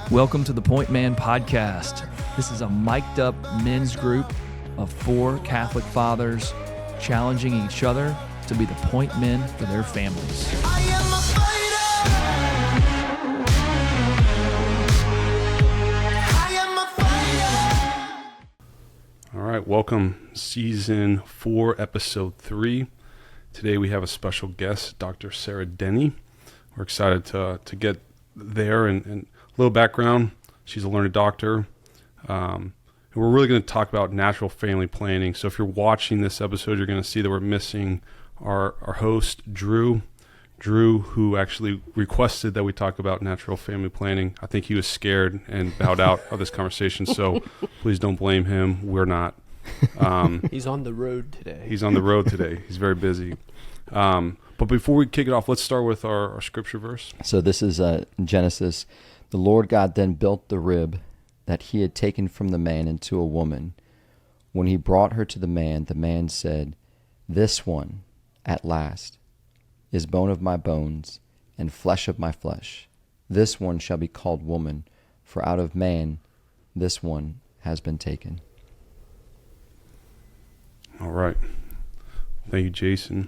Welcome to the Point Man Podcast. This is a mic'd up men's group of 4 Catholic fathers challenging each other to be the point men for their families. I am a fighter. I am a fighter. All right, welcome Season 4, Episode 3. Today we have a special guest, Dr. Sarah Denny. We're excited to get there and a little background. She's a learned doctor. And we're really going to talk about natural family planning. So if you're watching this episode, you're going to see that we're missing our host, Drew. Drew, who actually requested that we talk about natural family planning. I think he was scared and bowed out of this conversation. So please don't blame him. We're not. He's on the road today. He's on the road today. He's very busy. But before we kick it off, let's start with our scripture verse. So this is Genesis. The Lord God then built the rib that he had taken from the man into a woman. When he brought her to the man said, "This one, at last, is bone of my bones and flesh of my flesh. This one shall be called woman, for out of man this one has been taken." All right. Thank you, Jason.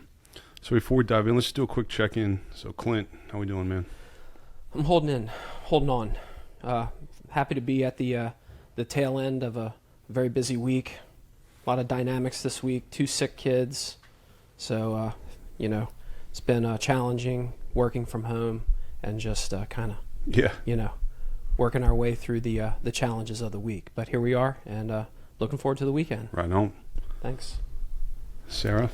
So before we dive in, let's do a quick check-in. So Clint, how we doing, man? I'm holding on. Happy to be at the tail end of a very busy week. A lot of dynamics this week. 2 sick kids. So, it's been challenging working from home and just working our way through the challenges of the week. But here we are, and looking forward to the weekend. Right on. Thanks. Sarah?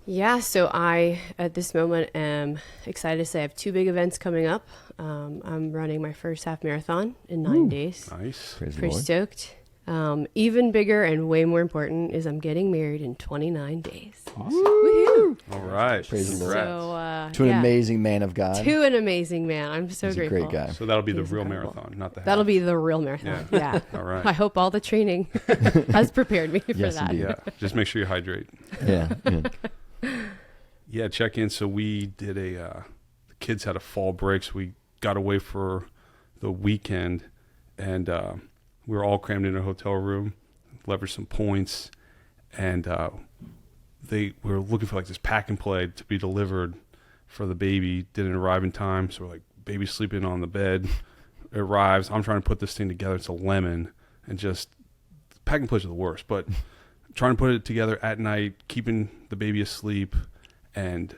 Yeah, so I, at this moment, am excited to say I have 2 big events coming up. I'm running my first half marathon in 9 days. Nice. Praise the Pretty Lord. stoked. Even bigger and way more important is I'm getting married in 29 days. Awesome. Woohoo! All right. Praise the Lord. Congrats. So, To an amazing man of God. To an amazing man. I'm so He's a grateful. great guy. So that'll be the He's real incredible. marathon, not the half. That'll be the real marathon. Yeah. All right. I hope all the training has prepared me for Yes, that. indeed. Yeah, just make sure you hydrate. Yeah. Yeah, check in. So we did the kids had a fall break, so we got away for the weekend, and we were all crammed in a hotel room, leveraged some points, and we were looking for like this pack and play to be delivered for the baby. Didn't arrive in time, so we're like, baby's sleeping on the bed. It arrives. I'm trying to put this thing together. It's a lemon, and just pack and plays are the worst, but trying to put it together at night, keeping the baby asleep, and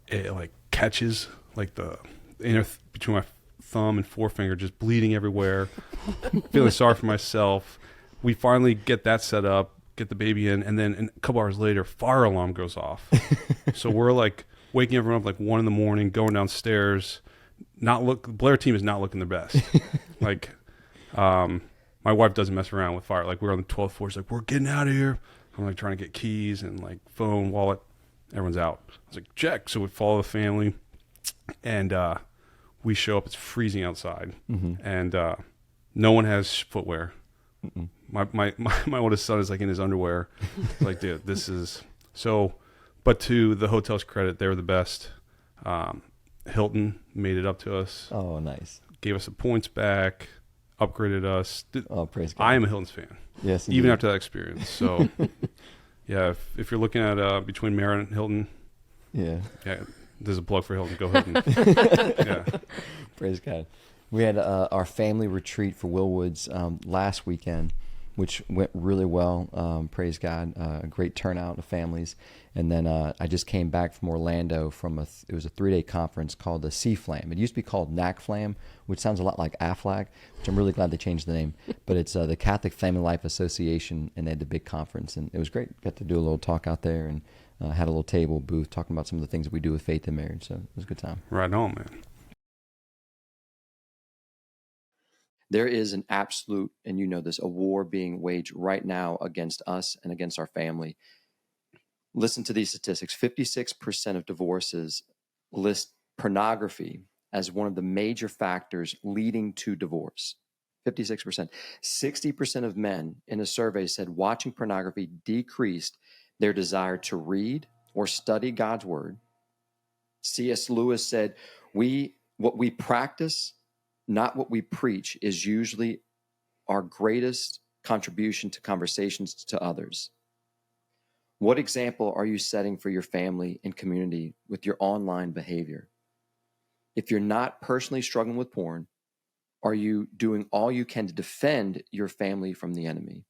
it like catches like the inner between my thumb and forefinger, just bleeding everywhere. Feeling sorry for myself. We finally get that set up, get the baby in, and then a couple hours later, fire alarm goes off. So we're like waking everyone up like 1 a.m, going downstairs. Blair team is not looking their best. Like, my wife doesn't mess around with fire. Like, we're on the 12th floor. She's like, "We're getting out of here." I'm like trying to get keys and like phone, wallet. Everyone's out. I was like, check. So we follow the family, and we show up. It's freezing outside, and no one has footwear. My oldest son is like in his underwear. Like, dude, this is so. But to the hotel's credit, they were the best. Hilton made it up to us. Oh, nice. Gave us the points back. Upgraded us. Oh, praise God. I am a Hilton's fan. Yes, Even indeed. after that experience. So, yeah, if you're looking at between Marriott and Hilton, Yeah. there's a plug for Hilton. Go Hilton. Yeah. Praise God. We had our family retreat for Willwoods last weekend, which went really well. Praise God. A great turnout of families. And then I just came back from Orlando from it was a 3-day conference called the CFLAM. It used to be called NACFLAM, which sounds a lot like AFLAG, which I'm really glad they changed the name. But it's the Catholic Family Life Association, and they had the big conference. And it was great. Got to do a little talk out there, and had a little table booth talking about some of the things that we do with faith and marriage. So it was a good time. Right on, man. There is an absolute, and you know this, a war being waged right now against us and against our family. Listen to these statistics. 56% of divorces list pornography as one of the major factors leading to divorce. 56%. 60% of men in a survey said watching pornography decreased their desire to read or study God's word. C.S. Lewis said, what we practice not what we preach, is usually our greatest contribution to conversations to others. What example are you setting for your family and community with your online behavior? If you're not personally struggling with porn, are you doing all you can to defend your family from the enemy?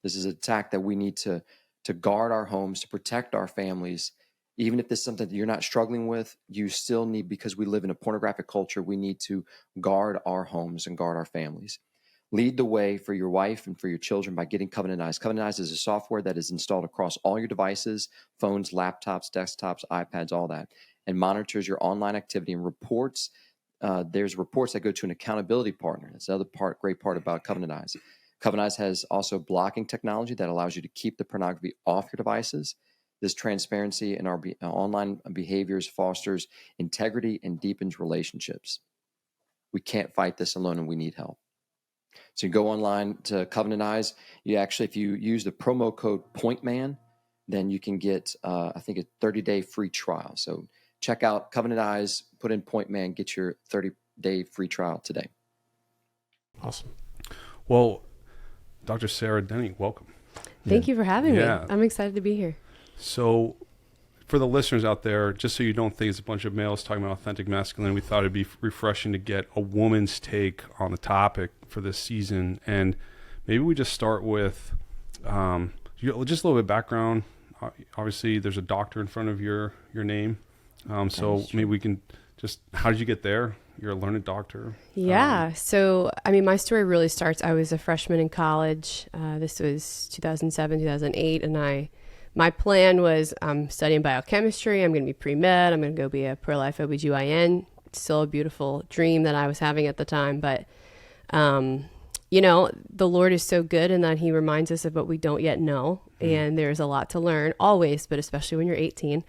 This is an attack that we need to guard our homes, to protect our families. Even if this is something that you're not struggling with, you still need, because we live in a pornographic culture, we need to guard our homes and guard our families. Lead the way for your wife and for your children by getting Covenant Eyes. Covenant Eyes is a software that is installed across all your devices, phones, laptops, desktops, iPads, all that, and monitors your online activity and reports. There's reports that go to an accountability partner. That's the other great part about Covenant Eyes. Covenant Eyes has also blocking technology that allows you to keep the pornography off your devices. This transparency in our online behaviors fosters integrity and deepens relationships. We can't fight this alone, and we need help. So you go online to Covenant Eyes. You actually, if you use the promo code POINTMAN, then you can get, I think, a 30-day free trial. So check out Covenant Eyes, put in POINTMAN, get your 30-day free trial today. Awesome. Well, Dr. Sarah Denny, welcome. Thank you for having me. Yeah. I'm excited to be here. So for the listeners out there, just so you don't think it's a bunch of males talking about authentic masculinity, we thought it'd be refreshing to get a woman's take on the topic for this season. And maybe we just start with just a little bit of background. Obviously, there's a doctor in front of your name. So maybe we can just, how did you get there? You're a learned doctor. Yeah. So, I mean, my story really starts, I was a freshman in college. This was 2007, 2008. And my plan was I'm studying biochemistry. I'm going to be pre-med. I'm going to go be a pro-life OBGYN. It's still a beautiful dream that I was having at the time. But, you know, the Lord is so good in that he reminds us of what we don't yet know. And there's a lot to learn always, but especially when you're 18.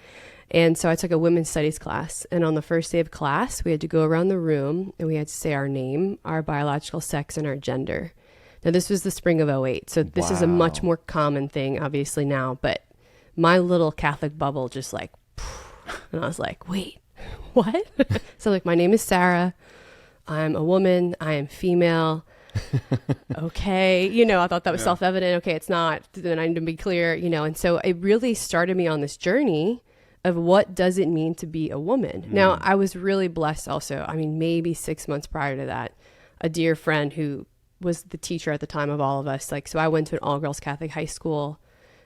And so I took a women's studies class. And on the first day of class, we had to go around the room and we had to say our name, our biological sex, and our gender. Now, this was the spring of '08. So this is a much more common thing, obviously, now. But my little Catholic bubble just like, and I was like, wait, what? So like, my name is Sarah. I'm a woman. I am female. Okay. You know, I thought that was self-evident. Okay, it's not. Then I need to be clear, you know. And so it really started me on this journey of what does it mean to be a woman. Now, I was really blessed also. I mean, maybe 6 months prior to that, a dear friend who was the teacher at the time of all of us. Like, so I went to an all-girls Catholic high school.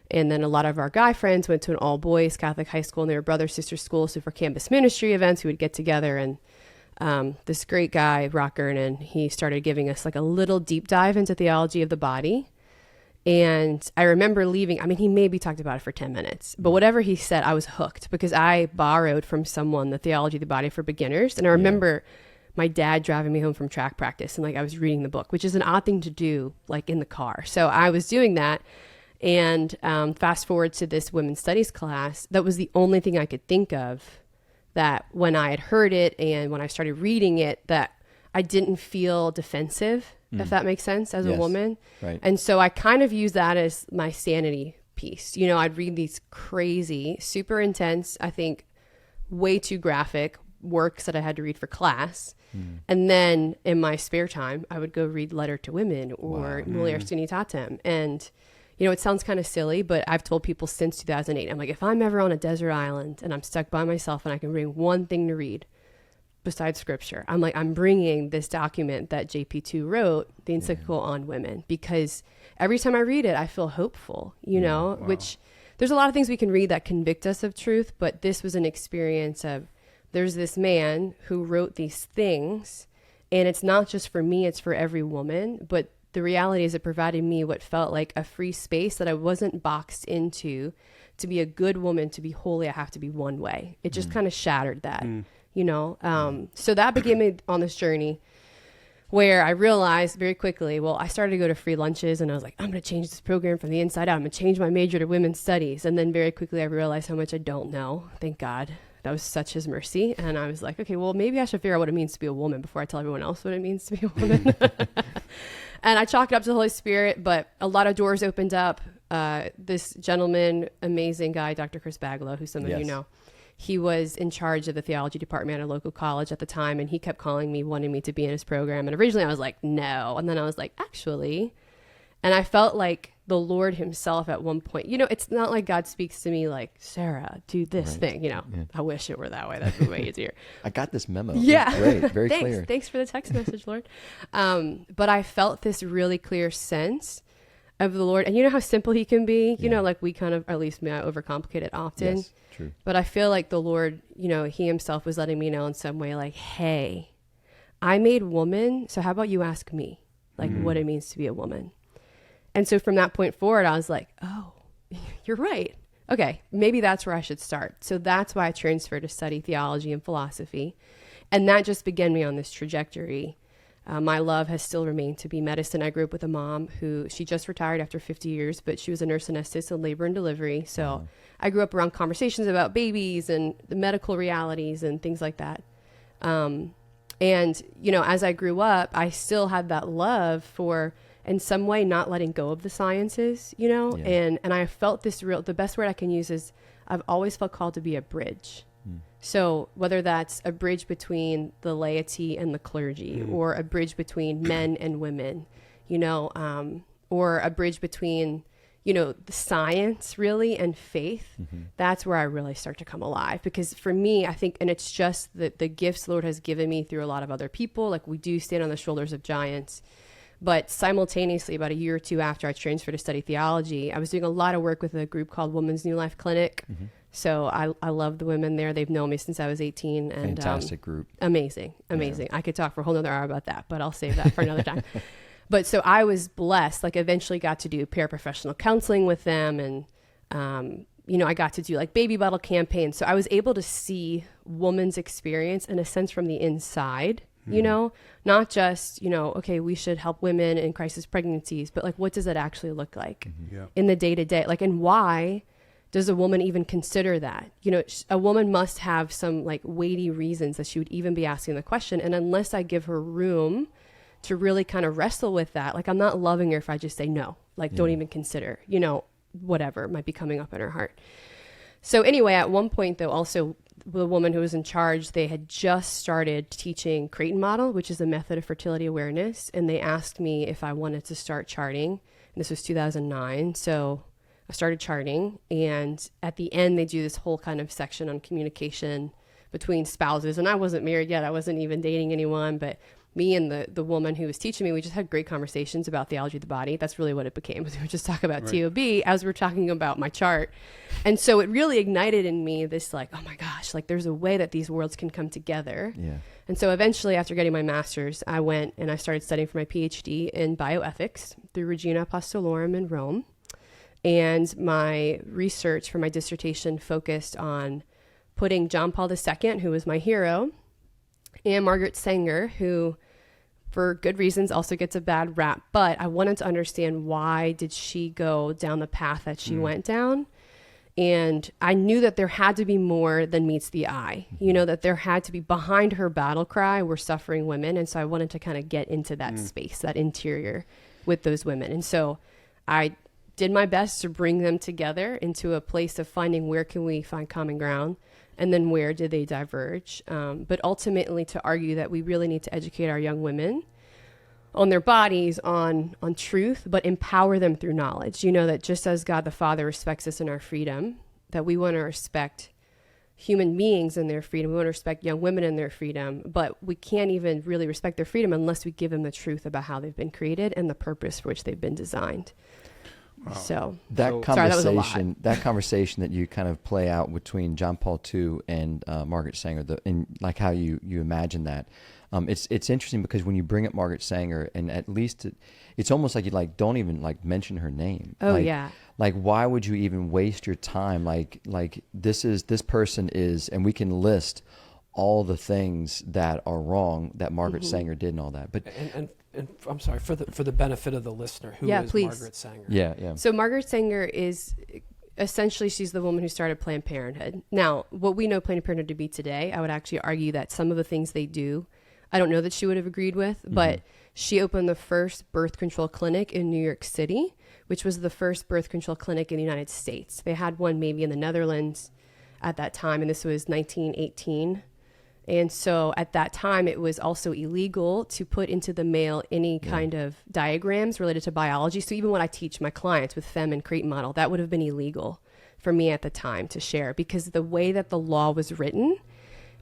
And then a lot of our guy friends went to an all-boys Catholic high school, and they were brother-sister schools. So for campus ministry events, we would get together. And this great guy, Rock Gurnan, he started giving us like a little deep dive into theology of the body. And I remember leaving. I mean, he maybe talked about it for 10 minutes. But whatever he said, I was hooked because I borrowed from someone the theology of the body for beginners. And I remember my dad driving me home from track practice, and like I was reading the book, which is an odd thing to do, like in the car. So I was doing that. And fast forward to this women's studies class, that was the only thing I could think of that when I had heard it and when I started reading it, that I didn't feel defensive, if that makes sense, as a woman. Right. And so I kind of use that as my sanity piece. You know, I'd read these crazy, super intense, I think way too graphic works that I had to read for class. And then in my spare time, I would go read Letter to Women or Mulier Sunitatem. And you know, it sounds kind of silly, but I've told people since 2008, I'm like, if I'm ever on a desert island and I'm stuck by myself and I can bring one thing to read besides scripture, I'm like, I'm bringing this document that JP2 wrote, the encyclical on women, because every time I read it, I feel hopeful, you know, which there's a lot of things we can read that convict us of truth, but this was an experience of there's this man who wrote these things, and it's not just for me, it's for every woman, but the reality is it provided me what felt like a free space that I wasn't boxed into. To be a good woman, to be holy, I have to be one way. It just kind of shattered that, you know? So that began me on this journey where I realized very quickly, well, I started to go to free lunches and I was like, I'm going to change this program from the inside out. I'm going to change my major to women's studies. And then very quickly I realized how much I don't know. Thank God. That was such his mercy. And I was like, okay, well, maybe I should figure out what it means to be a woman before I tell everyone else what it means to be a woman. And I chalked it up to the Holy Spirit, but a lot of doors opened up. This gentleman, amazing guy, Dr. Chris Baglow, who some of you know, he was in charge of the theology department at a local college at the time, and he kept calling me, wanting me to be in his program. And originally I was like, no. And then I was like, actually. And I felt like the Lord himself at one point, it's not like God speaks to me like, Sarah, do this thing, I wish it were that way. That'd be way easier. I got this memo. Yeah. Great. Very Thanks. clear. Thanks for the text message, Lord. But I felt this really clear sense of the Lord. And you know how simple he can be? Like we kind of, or at least me, I overcomplicate it often. Yes, true. But I feel like the Lord, he himself was letting me know in some way like, hey, I made woman. So how about you ask me like what it means to be a woman? And so from that point forward, I was like, oh, you're right. Okay, maybe that's where I should start. So that's why I transferred to study theology and philosophy. And that just began me on this trajectory. My love has still remained to be medicine. I grew up with a mom who, she just retired after 50 years, but she was a nurse anesthetist in labor and delivery. So I grew up around conversations about babies and the medical realities and things like that. And, as I grew up, I still had that love for, in some way, not letting go of the sciences, and I felt the best word I can use is I've always felt called to be a bridge. So whether that's a bridge between the laity and the clergy, or a bridge between men and women, or a bridge between, the science really and faith, that's where I really start to come alive. Because for me, I think, and it's just the gifts the Lord has given me through a lot of other people, like we do stand on the shoulders of giants. But simultaneously, about a year or two after I transferred to study theology, I was doing a lot of work with a group called Women's New Life Clinic. So I love the women there. They've known me since I was 18. And Fantastic group. Amazing. Yeah. I could talk for a whole nother hour about that, but I'll save that for another time. But so I was blessed, like eventually got to do paraprofessional counseling with them. And, I got to do like baby bottle campaigns. So I was able to see woman's experience in a sense from the inside. Not just, okay, we should help women in crisis pregnancies, but like, what does it actually look like in the day to day? Like, and why does a woman even consider that? A woman must have some like weighty reasons that she would even be asking the question. And unless I give her room to really kind of wrestle with that, like, I'm not loving her if I just say no, like, don't even consider, whatever might be coming up in her heart. So anyway, at one point though, also, the woman who was in charge, they had just started teaching Creighton model, which is a method of fertility awareness. And they asked me if I wanted to start charting. And this was 2009. So I started charting. And at the end, they do this whole kind of section on communication between spouses. And I wasn't married yet. I wasn't even dating anyone. But me and the woman who was teaching me, we just had great conversations about theology of the body. That's really what it became. We would just talk about TOB as we're talking about my chart. And so it really ignited in me this like, oh my gosh, like there's a way that these worlds can come together. Yeah. And so eventually after getting my master's, I went and I started studying for my PhD in bioethics through Regina Apostolorum in Rome. And my research for my dissertation focused on putting John Paul II, who was my hero, and Margaret Sanger, who for good reasons also gets a bad rap, but I wanted to understand why did she go down the path that she went down. And I knew that there had to be more than meets the eye, that there had to be behind her battle cry were suffering women. And so I wanted to kind of get into that space, that interior with those women. And so I did my best to bring them together into a place of finding where can we find common ground. And then where did they diverge? But ultimately to argue that we really need to educate our young women on their bodies, on truth, but empower them through knowledge. That just as God the Father respects us in our freedom, that we want to respect human beings in their freedom. We want to respect young women in their freedom, but we can't even really respect their freedom unless we give them the truth about how they've been created and the purpose for which they've been designed. Wow. So that conversation, that conversation that you kind of play out between John Paul II and Margaret Sanger, and like how you imagine that, it's interesting because when you bring up Margaret Sanger, and at least it's almost like you like don't even like mention her name. Oh like, yeah. Like why would you even waste your time? Like this person is, and we can list all the things that are wrong that Margaret Sanger did and all that, but. And I'm sorry, for the benefit of the listener, who is please. Margaret Sanger? Yeah. So Margaret Sanger is essentially, she's the woman who started Planned Parenthood. Now, what we know Planned Parenthood to be today, I would actually argue that some of the things they do, I don't know that she would have agreed with, but she opened the first birth control clinic in New York City, which was the first birth control clinic in the United States. They had one maybe in the Netherlands. at that time. And this was 1918. And so at that time, it was also illegal to put into the mail any kind of diagrams related to biology. So even when I teach my clients with Fem and Creighton model, that would have been illegal for me at the time to share, because the way that the law was written,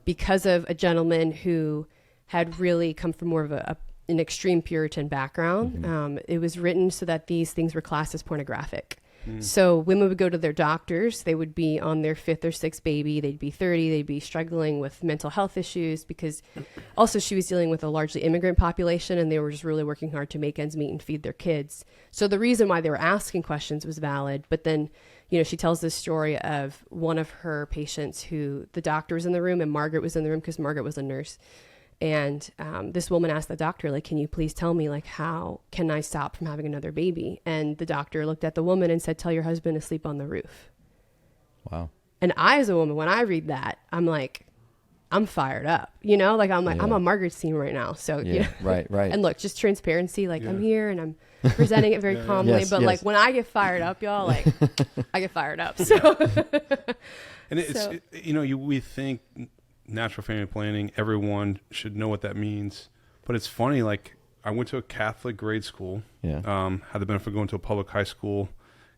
because of a gentleman who had really come from more of an extreme Puritan background, it was written so that these things were classed as pornographic. So women would go to their doctors, they would be on their 5th or 6th baby, they'd be 30, they'd be struggling with mental health issues, because also she was dealing with a largely immigrant population, and they were just really working hard to make ends meet and feed their kids. So the reason why they were asking questions was valid. But then, you know, she tells this story of one of her patients who the doctor was in the room and Margaret was in the room, because Margaret was a nurse. And this woman asked the doctor, like, can you please tell me, like, how can I stop from having another baby? And the doctor looked at the woman and said, tell your husband to sleep on the roof. Wow. And I, as a woman, when I read that, I'm like, I'm fired up, you know, like, I'm like, I'm on Margaret's team right now. So, you know? Right. And look, just transparency, like I'm here and I'm presenting it very calmly, Yes, but yes. like when I get fired up, y'all, like I get fired up. So, And we think natural family planning, everyone should know what that means. But it's funny, like, I went to a Catholic grade school, had the benefit of going to a public high school,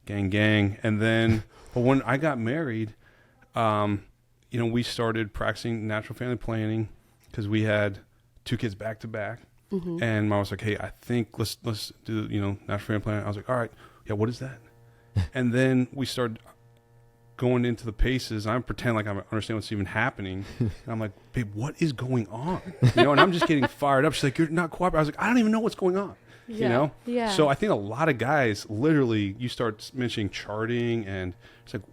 gang. And then, but when I got married, we started practicing natural family planning because we had 2 kids back to back. And mom was like, hey, I think let's do, natural family planning. I was like, all right, yeah, what is that? And then we started going into the paces. I pretend like I understand what's even happening. And I'm like, babe, what is going on? And I'm just getting fired up. She's like, you're not cooperating. I was like, I don't even know what's going on. Yeah. So I think a lot of guys, literally, you start mentioning charting and it's like,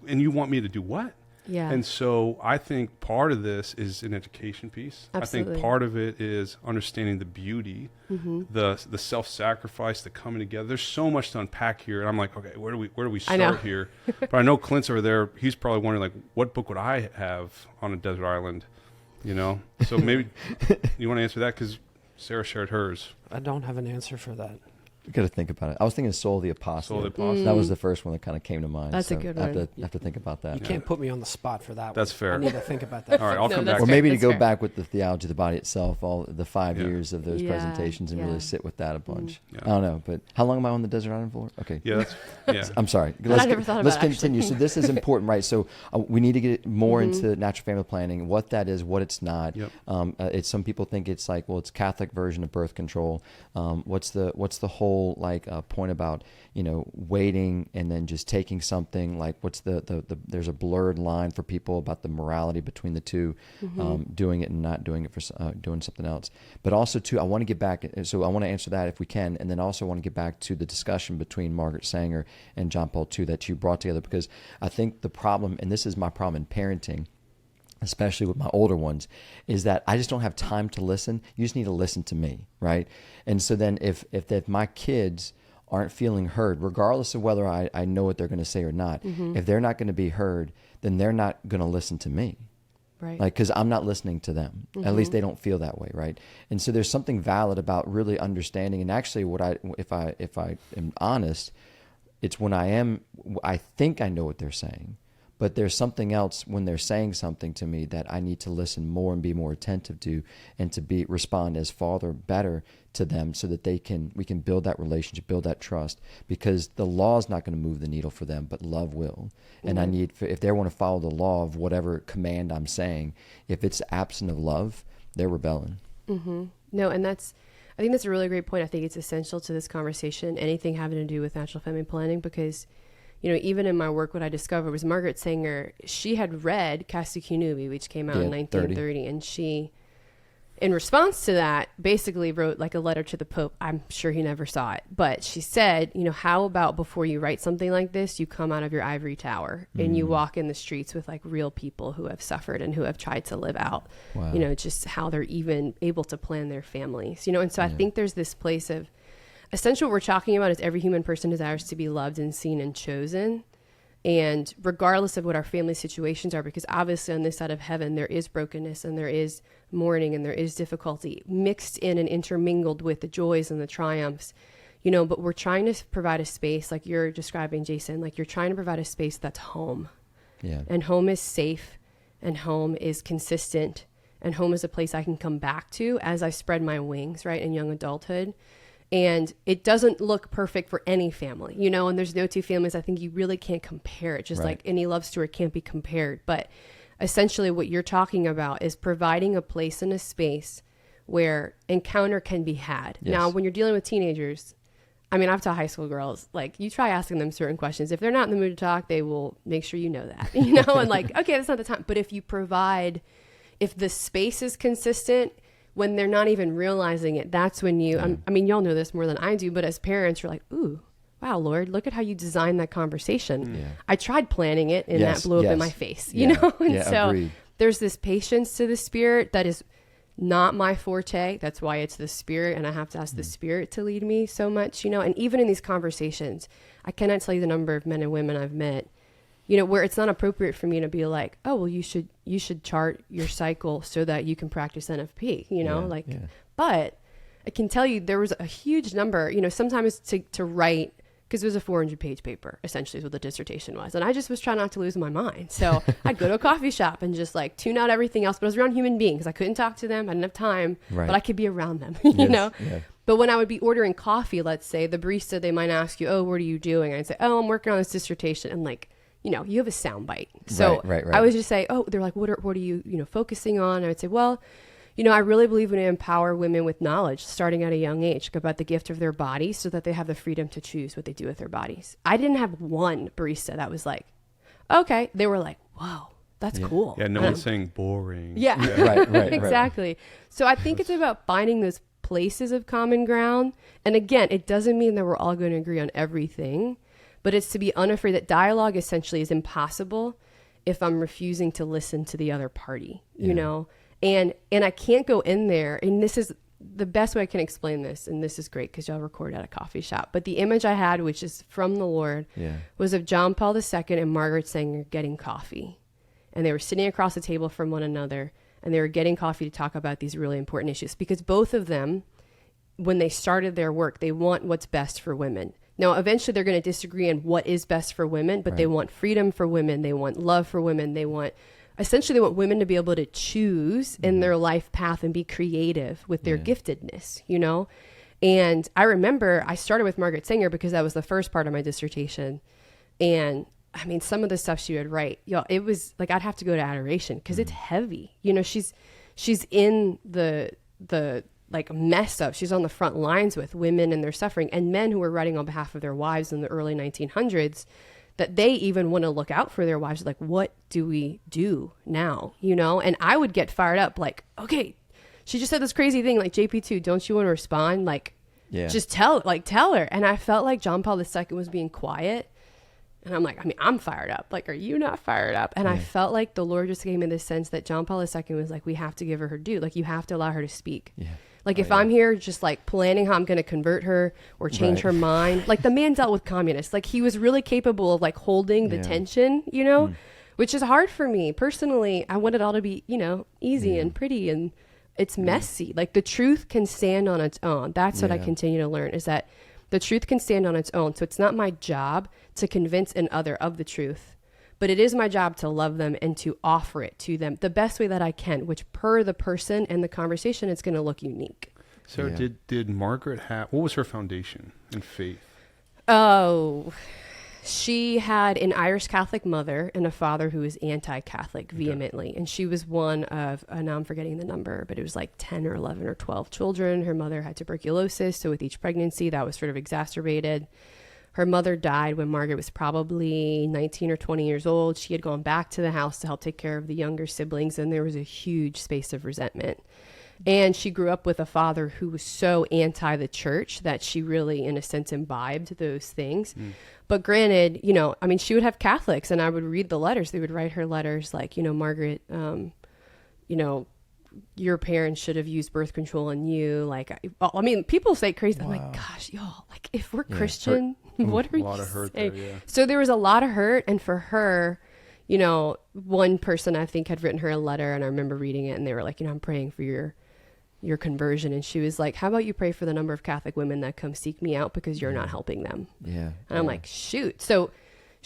and you want me to do what? yeah. And so I think part of this is an education piece. Absolutely. I think part of it is understanding the beauty, the self-sacrifice, the coming together. There's so much to unpack here. And I'm like, okay, where do we start here? But I know Clint's over there. He's probably wondering, like, what book would I have on a desert island? So maybe you want to answer that, because Sarah shared hers. I don't have an answer for that. You got to think about it. I was thinking Soul the Apostle. Soul the Apostle. That was the first one that kind of came to mind. That's a good I one. have to think about that. You can't put me on the spot for that. That's one. fair. I need to think about that. All right, I'll No, come that's back. Or fair. maybe to That's go fair. back with the theology of the body itself, all the 5 Yeah. years of those Yeah, presentations, and yeah. really sit with that a bunch. Yeah. I don't know, but how long am I on the desert island for? Okay. Yeah, I'm sorry. I never thought about Let's it, continue. actually. So this is important, right? So we need to get more into natural family planning, what that is, what it's not. Yep. It's some people think it's like, well, it's Catholic version of birth control. What's the whole point about waiting and then just taking something? Like, what's there's a blurred line for people about the morality between the two, doing it and not doing it for doing something else. But also too, I want to get back. So I want to answer that if we can, and then also want to get back to the discussion between Margaret Sanger and John Paul II that you brought together, because I think the problem, and this is my problem in parenting, especially with my older ones, is that I just don't have time to listen. You just need to listen to me, right? And so then if my kids aren't feeling heard, regardless of whether I know what they're going to say or not, if they're not going to be heard, then they're not going to listen to me. Right. Like, because I'm not listening to them. At least they don't feel that way, right? And so there's something valid about really understanding. And actually, if I am honest, it's when I think I know what they're saying, but there's something else when they're saying something to me that I need to listen more and be more attentive to, and to respond as father better to them, so that we can build that relationship, build that trust, because the law is not going to move the needle for them, but love will. And I need, if they want to follow the law of whatever command I'm saying, if it's absent of love, they're rebelling. No, and I think that's a really great point. I think it's essential to this conversation, anything having to do with natural family planning, because, even in my work, what I discovered was Margaret Sanger, she had read Casti Connubii, which came out in 1930, and she, in response to that, basically wrote like a letter to the Pope. I'm sure he never saw it, but she said, how about before you write something like this, you come out of your ivory tower and you walk in the streets with like real people who have suffered and who have tried to live out, just how they're even able to plan their families, and so I think there's this place of, essentially what we're talking about is every human person desires to be loved and seen and chosen. And regardless of what our family situations are, because obviously on this side of heaven, there is brokenness and there is mourning and there is difficulty mixed in and intermingled with the joys and the triumphs, but we're trying to provide a space like you're describing, Jason, like you're trying to provide a space that's home. Yeah. And home is safe, and home is consistent, and home is a place I can come back to as I spread my wings, right, in young adulthood. And it doesn't look perfect for any family, you know, and there's no two families. I think you really can't compare it, just Right. like any love story can't be compared. But essentially what you're talking about is providing a place and a space where encounter can be had. Yes. Now, when you're dealing with teenagers, I mean, I've taught high school girls, like, you try asking them certain questions. If they're not in the mood to talk, they will make sure you know that, you know, and like, okay, that's not the time. But if you provide, if the space is consistent, when they're not even realizing it, that's when you, I mean, y'all know this more than I do, but as parents, you're like, ooh, wow, Lord, look at how you designed that conversation. Yeah. I tried planning it and Yes, that blew up in yes. my face, Yeah. you know? And Yeah, so agreed. there's this patience to the Spirit that is not my forte. That's why it's the Spirit, and I have to ask the Spirit to lead me so much, you know? And even in these conversations, I cannot tell you the number of men and women I've met, you know, where it's not appropriate for me to be like, oh, well, you should chart your cycle so that you can practice NFP, you know, but I can tell you there was a huge number, you know, sometimes to write, because it was a 400-page paper, essentially is what the dissertation was. And I just was trying not to lose my mind. So I'd go to a coffee shop and just like tune out everything else. But I was around human beings. I couldn't talk to them. I didn't have time, Right. but I could be around them, you Yes, know? yeah. But when I would be ordering coffee, let's say, the barista, they might ask you, oh, what are you doing? And I'd say, oh, I'm working on this dissertation. And like, you know, you have a sound bite. So Right. I would just say, oh, they're like, what are you, you know, focusing on? And I would say, well, you know, I really believe in empower women with knowledge starting at a young age about the gift of their body so that they have the freedom to choose what they do with their bodies. I didn't have one barista that was like, okay. They were like, whoa, that's cool. Yeah, no one's saying boring. Yeah, Right. exactly. So I think it's about finding those places of common ground. And again, it doesn't mean that we're all going to agree on everything, but it's to be unafraid that dialogue essentially is impossible if I'm refusing to listen to the other party, you know? And I can't go in there, and this is the best way I can explain this, and this is great because y'all record at a coffee shop. But the image I had, which is from the Lord, was of John Paul II and Margaret Sanger getting coffee. And they were sitting across the table from one another, and they were getting coffee to talk about these really important issues. Because both of them, when they started their work, they want what's best for women. Now, eventually they're going to disagree on what is best for women, but they want freedom for women. They want love for women. They want women to be able to choose in their life path and be creative with their giftedness, you know? And I remember I started with Margaret Sanger because that was the first part of my dissertation. And I mean, some of the stuff she would write, it was like, I'd have to go to adoration because it's heavy. You know, she's in the like mess up. She's on the front lines with women and their suffering, and men who were writing on behalf of their wives in the early 1900s, that they even want to look out for their wives. Like, what do we do now? You know? And I would get fired up like, okay, she just said this crazy thing, like, JP2, don't you want to respond? Like, just tell her. And I felt like John Paul II was being quiet. And I'm like, I mean, I'm fired up. Like, are you not fired up? And I felt like the Lord just gave me this sense that John Paul II was like, we have to give her due. Like, you have to allow her to speak. Yeah. Like, if I'm here just like planning how I'm going to convert her or change her mind, like the man dealt with communists. Like, he was really capable of like holding the tension, you know, which is hard for me personally. I want it all to be, you know, easy and pretty, and it's messy. Like, the truth can stand on its own. That's what I continue to learn, is that the truth can stand on its own. So it's not my job to convince an other of the truth, but it is my job to love them and to offer it to them the best way that I can, which per the person and the conversation, it's going to look unique. So did Margaret have, what was her foundation in faith? Oh, she had an Irish Catholic mother and a father who was anti-Catholic vehemently. And she was one of, now I'm forgetting the number, but it was like 10 or 11 or 12 children. Her mother had tuberculosis. So with each pregnancy, that was sort of exacerbated. Her mother died when Margaret was probably 19 or 20 years old. She had gone back to the house to help take care of the younger siblings, and there was a huge space of resentment. And she grew up with a father who was so anti the church that she really, in a sense, imbibed those things. But granted, you know, I mean, she would have Catholics, and I would read the letters. They would write her letters like, you know, Margaret, you know, your parents should have used birth control on you. Like, I mean, people say crazy. I'm like, gosh, y'all, like, if we're Christian, what are you saying? A lot of hurt there, So there was a lot of hurt. And for her, you know, one person I think had written her a letter, and I remember reading it, and they were like, you know, I'm praying for your conversion. And she was like, how about you pray for the number of Catholic women that come seek me out because you're not helping them? And I'm like, shoot. So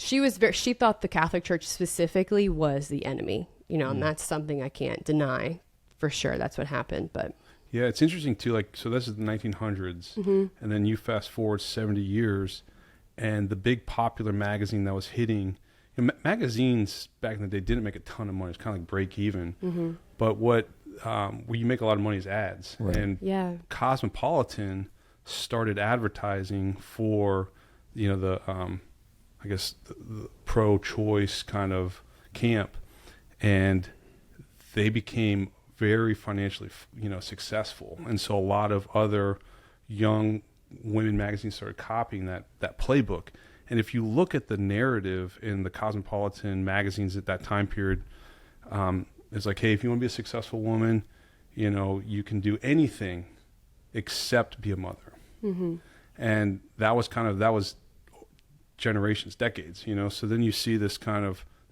she thought the Catholic Church specifically was the enemy, you know, and that's something I can't deny for sure. That's what happened. But Yeah, it's interesting too. Like, so this is the 1900s, and then you fast forward 70 years, and the big popular magazine that was hitting, you know, magazines back in the day didn't make a ton of money. It's kind of like break even. But what where you make a lot of money is ads. Right. And yeah, Cosmopolitan started advertising for, you know, the I guess the pro-choice kind of camp, and they became very financially, you know, successful. And so a lot of other young women magazines started copying that playbook. And if you look at the narrative in the Cosmopolitan magazines at that time period, it's like, hey, if you want to be a successful woman, you know, you can do anything except be a mother. And that was generations, decades, you know. So then you see this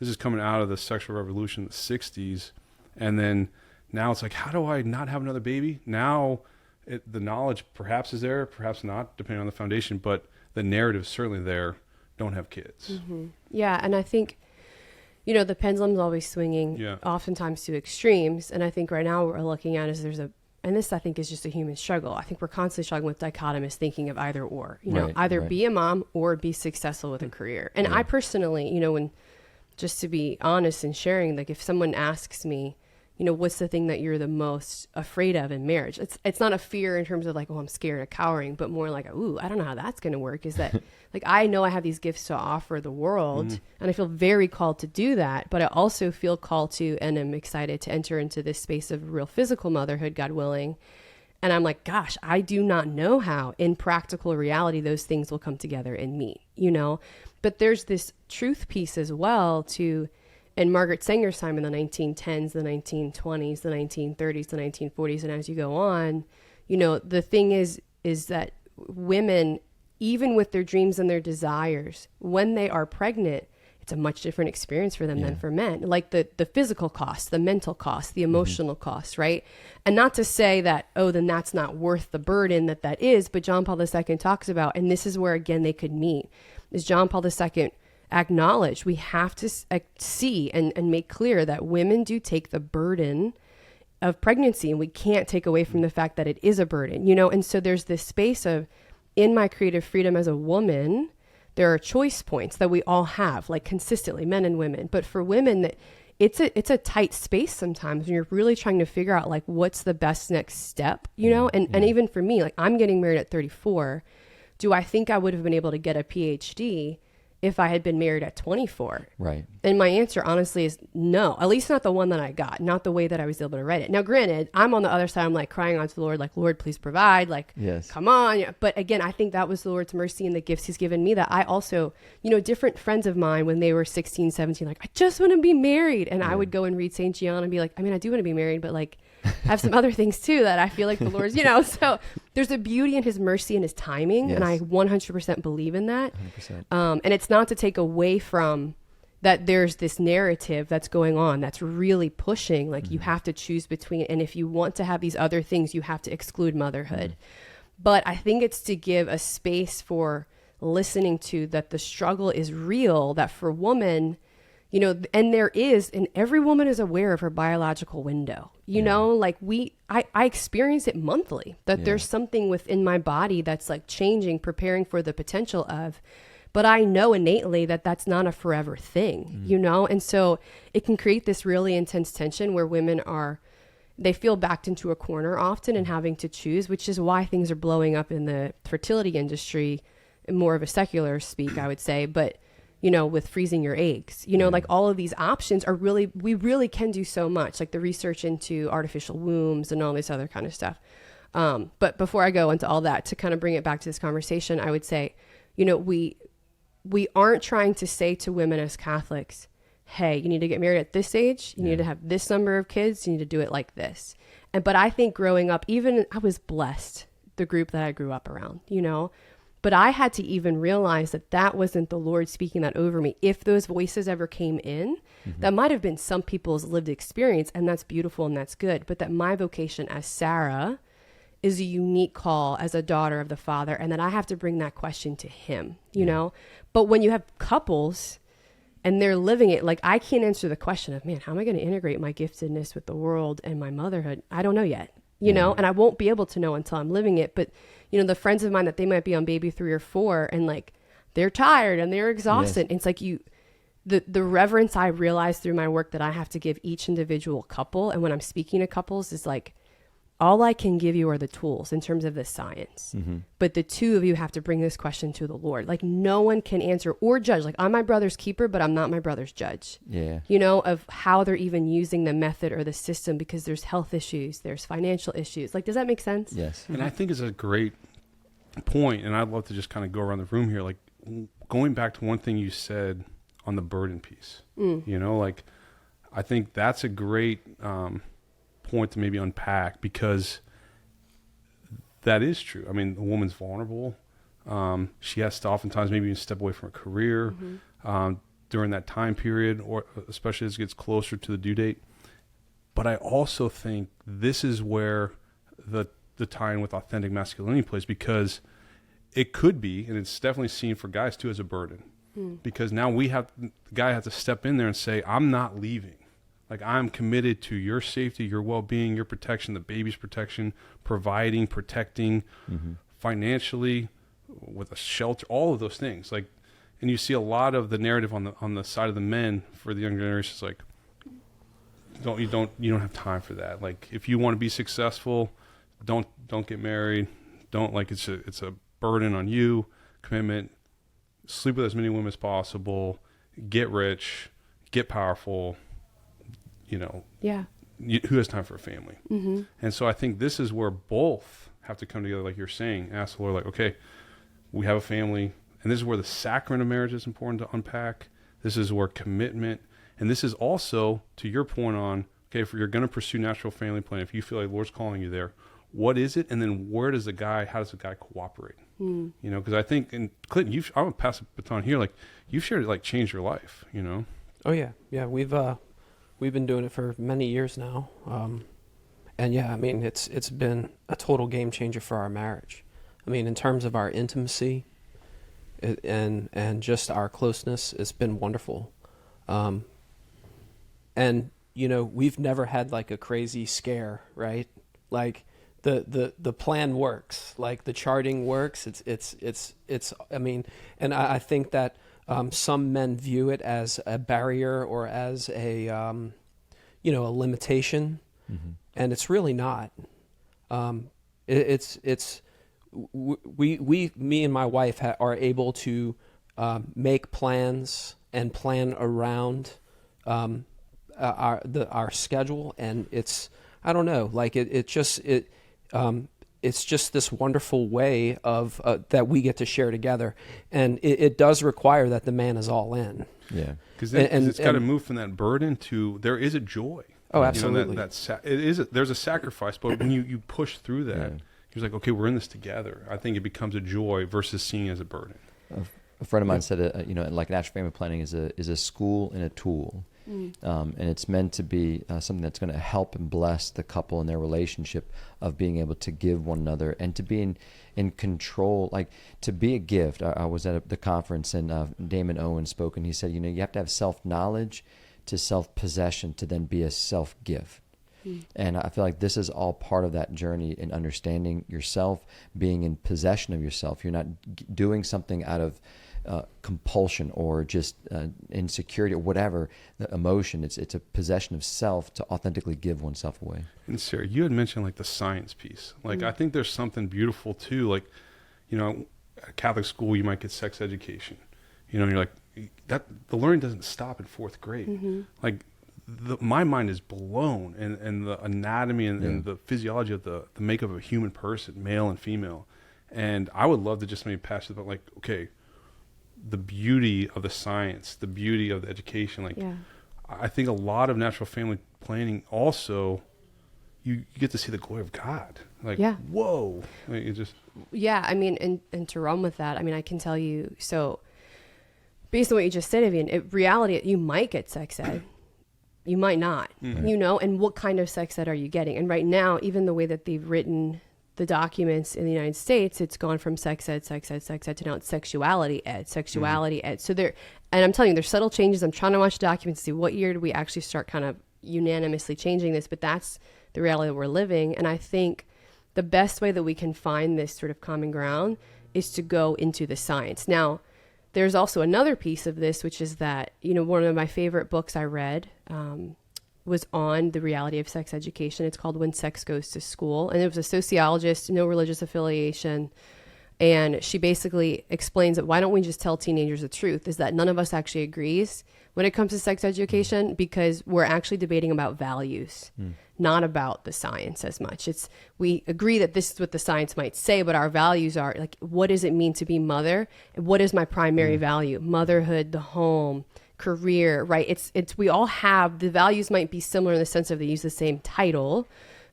is coming out of the sexual revolution in the 60s, and then now it's like, how do I not have another baby? Now the knowledge perhaps is there, perhaps not, depending on the foundation, but the narrative is certainly there. Don't have kids. yeah, and I think, you know, the pendulum's always swinging, oftentimes to extremes, and I think right now what we're looking at is and this I think is just a human struggle. I think we're constantly struggling with dichotomous thinking of either or, you know, either be a mom or be successful with a career. And I personally, you know, when, just to be honest and sharing, like if someone asks me, you know, what's the thing that you're the most afraid of in marriage? It's not a fear in terms of like, oh, I'm scared of cowering, but more like, ooh, I don't know how that's going to work. Is that like, I know I have these gifts to offer the world, and I feel very called to do that, but I also feel called to, and I'm excited to enter into this space of real physical motherhood, God willing. And I'm like, gosh, I do not know how in practical reality those things will come together and meet, you know, but there's this truth piece as well to, and Margaret Sanger's time in the 1910s, the 1920s, the 1930s, the 1940s, and as you go on, you know, the thing is that women, even with their dreams and their desires, when they are pregnant, it's a much different experience for them than for men. Like the physical cost, the mental cost, the emotional cost, right? And not to say that, oh, then that's not worth the burden that is, but John Paul II talks about, and this is where, again, they could meet, is John Paul II acknowledge we have to see and make clear that women do take the burden of pregnancy, and we can't take away from the fact that it is a burden, you know. And so there's this space of, in my creative freedom as a woman, there are choice points that we all have, like consistently, men and women. But for women, that it's a tight space sometimes when you're really trying to figure out like what's the best next step, you know. And even for me, like I'm getting married at 34. Do I think I would have been able to get a PhD if I had been married at 24? Right. And my answer honestly is no, at least not the one that I got, not the way that I was able to write it. Now, granted, I'm on the other side. I'm like crying out to the Lord, like, Lord, please provide, like, come on. Yeah. But again, I think that was the Lord's mercy and the gifts he's given me, that I also, you know, different friends of mine when they were 16, 17, like, I just want to be married. And I would go and read St. John and be like, I mean, I do want to be married, but like, I have some other things too that I feel like the Lord's, you know, so there's a beauty in his mercy and his timing. And I 100% believe in that. 100%. And it's not to take away from that there's this narrative that's going on that's really pushing, like you have to choose between, and if you want to have these other things, you have to exclude motherhood. But I think it's to give a space for listening to that the struggle is real, that for woman, you know, and there is, and every woman is aware of her biological window, you know, like I experience it monthly, that there's something within my body that's like changing, preparing for the potential of, but I know innately that that's not a forever thing, you know? And so it can create this really intense tension where women they feel backed into a corner often and having to choose, which is why things are blowing up in the fertility industry, more of a secular speak, I would say, but you know, with freezing your eggs, you know, like all of these options are we really can do so much, like the research into artificial wombs and all this other kind of stuff. But before I go into all that, to kind of bring it back to this conversation, I would say, you know, we aren't trying to say to women as Catholics, hey, you need to get married at this age. You need to have this number of kids. You need to do it like this. But I think growing up, even I was blessed, the group that I grew up around, you know, but I had to even realize that wasn't the Lord speaking that over me. If those voices ever came in, that might have been some people's lived experience, and that's beautiful and that's good. But that my vocation as Sarah is a unique call as a daughter of the Father, and that I have to bring that question to him, you know? But when you have couples and they're living it, like, I can't answer the question of, man, how am I going to integrate my giftedness with the world and my motherhood? I don't know yet, you know, and I won't be able to know until I'm living it. But, you know, the friends of mine that they might be on baby 3 or 4 and like they're tired and they're exhausted. It's like the reverence I realize through my work that I have to give each individual couple. And when I'm speaking to couples is like, all I can give you are the tools in terms of the science. But the two of you have to bring this question to the Lord. Like, no one can answer or judge. Like, I'm my brother's keeper, but I'm not my brother's judge. Yeah. You know, of how they're even using the method or the system, because there's health issues, there's financial issues. Like, does that make sense? Yes. And I think it's a great point, and I'd love to just kind of go around the room here. Like, going back to one thing you said on the burden piece, you know, like, I think that's a great point to maybe unpack, because that is true. I mean, a woman's vulnerable. She has to oftentimes maybe even step away from her career during that time period, or especially as it gets closer to the due date. But I also think this is where the tie-in with authentic masculinity plays, because it could be, and it's definitely seen for guys too, as a burden. Because now the guy has to step in there and say, I'm not leaving. Like, I'm committed to your safety, your well-being, your protection, the baby's protection, providing, protecting, financially, with a shelter, all of those things. Like, and you see a lot of the narrative on the side of the men for the younger generation is like, you don't have time for that. Like, if you want to be successful, don't get married. Don't, like, it's a burden on you. Commitment. Sleep with as many women as possible. Get rich. Get powerful. You know, who has time for a family? And so I think this is where both have to come together, like you're saying. Ask the Lord, like, okay, we have a family, and this is where the sacrament of marriage is important to unpack. This is where commitment, and this is also, to your point on, okay, if you're going to pursue natural family planning, if you feel like the Lord's calling you there, what is it? And then how does the guy cooperate? You know, because I think, and Clinton, I'm going to pass the baton here, like, you've shared it, like, changed your life, you know? Oh, yeah. Yeah, we've been doing it for many years now. And yeah, I mean, it's been a total game changer for our marriage. I mean, in terms of our intimacy and just our closeness, it's been wonderful. And, you know, we've never had like a crazy scare, right? Like the plan works, like the charting works. It's, I mean, and I think that, some men view it as a barrier or as a, you know, a limitation, and it's really not. Me and my wife are able to make plans and plan around our schedule, and it's, I don't know, like it's just this wonderful way of that we get to share together, and it does require that the man is all in. Yeah, because it's got to move from that burden to there is a joy. Oh, absolutely. You know, there's a sacrifice, but when you push through that, you're like, okay, we're in this together. I think it becomes a joy versus seeing it as a burden. A friend of mine said, you know, like natural family planning is a school and a tool. And it's meant to be something that's going to help and bless the couple in their relationship of being able to give one another and to be in control, like to be a gift. I was at the conference and Damon Owen spoke, and he said, you know, you have to have self-knowledge to self-possession to then be a self-give. And I feel like this is all part of that journey in understanding yourself, being in possession of yourself. You're not doing something out of compulsion or just insecurity or whatever the emotion. It's a possession of self to authentically give oneself away. And Sarah, you had mentioned like the science piece. Like I think there's something beautiful too. Like, you know, at Catholic school you might get sex education. You know, and you're like that. The learning doesn't stop in 4th grade. Like my mind is blown, and the anatomy and the physiology of the makeup of a human person, male and female. And I would love to just maybe pass it about like, okay, the beauty of the science, the beauty of the education. Like, I think a lot of natural family planning also, you get to see the glory of God. Like, whoa. Like, it just. Yeah, I mean, and to run with that, I mean, I can tell you, so based on what you just said, Evian, reality, you might get sex ed. You might not, you know, and what kind of sex ed are you getting? And right now, even the way that they've written the documents in the United States, it's gone from sex ed to now it's sexuality ed. So there, and I'm telling you, there's subtle changes. I'm trying to watch documents to see what year did we actually start kind of unanimously changing this, but that's the reality that we're living. And I think the best way that we can find this sort of common ground is to go into the science. Now, there's also another piece of this, which is that, one of my favorite books I read, was on the reality of sex education. It's called When Sex Goes to School. And it was a sociologist, no religious affiliation. And she basically explains that why don't we just tell teenagers the truth, is that none of us actually agrees when it comes to sex education, because we're actually debating about values, not about the science as much. We agree that this is what the science might say, but our values are like, what does it mean to be mother? What is my primary value? Motherhood, the home, career, right? It's we all have, the values might be similar in the sense of they use the same title,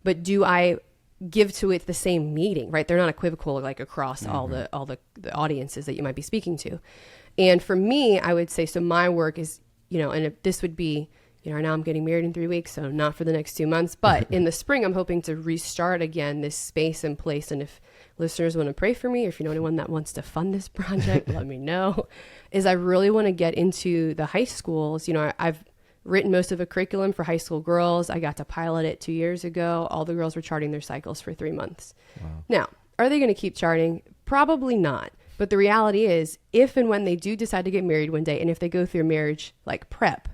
but do I give to it the same meaning, right? They're not equivocal like across all the audiences that you might be speaking to. And for me, I would say, so my work is, and if this would be, now I'm getting married in 3 weeks, so not for the next 2 months, but in the spring, I'm hoping to restart again this space and place. And if listeners want to pray for me, or if you know anyone that wants to fund this project, let me know. Is I really want to get into the high schools. I've written most of a curriculum for high school girls. I got to pilot it 2 years ago. All the girls were charting their cycles for 3 months. Wow. Now, are they going to keep charting? Probably not. But the reality is, if and when they do decide to get married one day, and if they go through marriage like prep,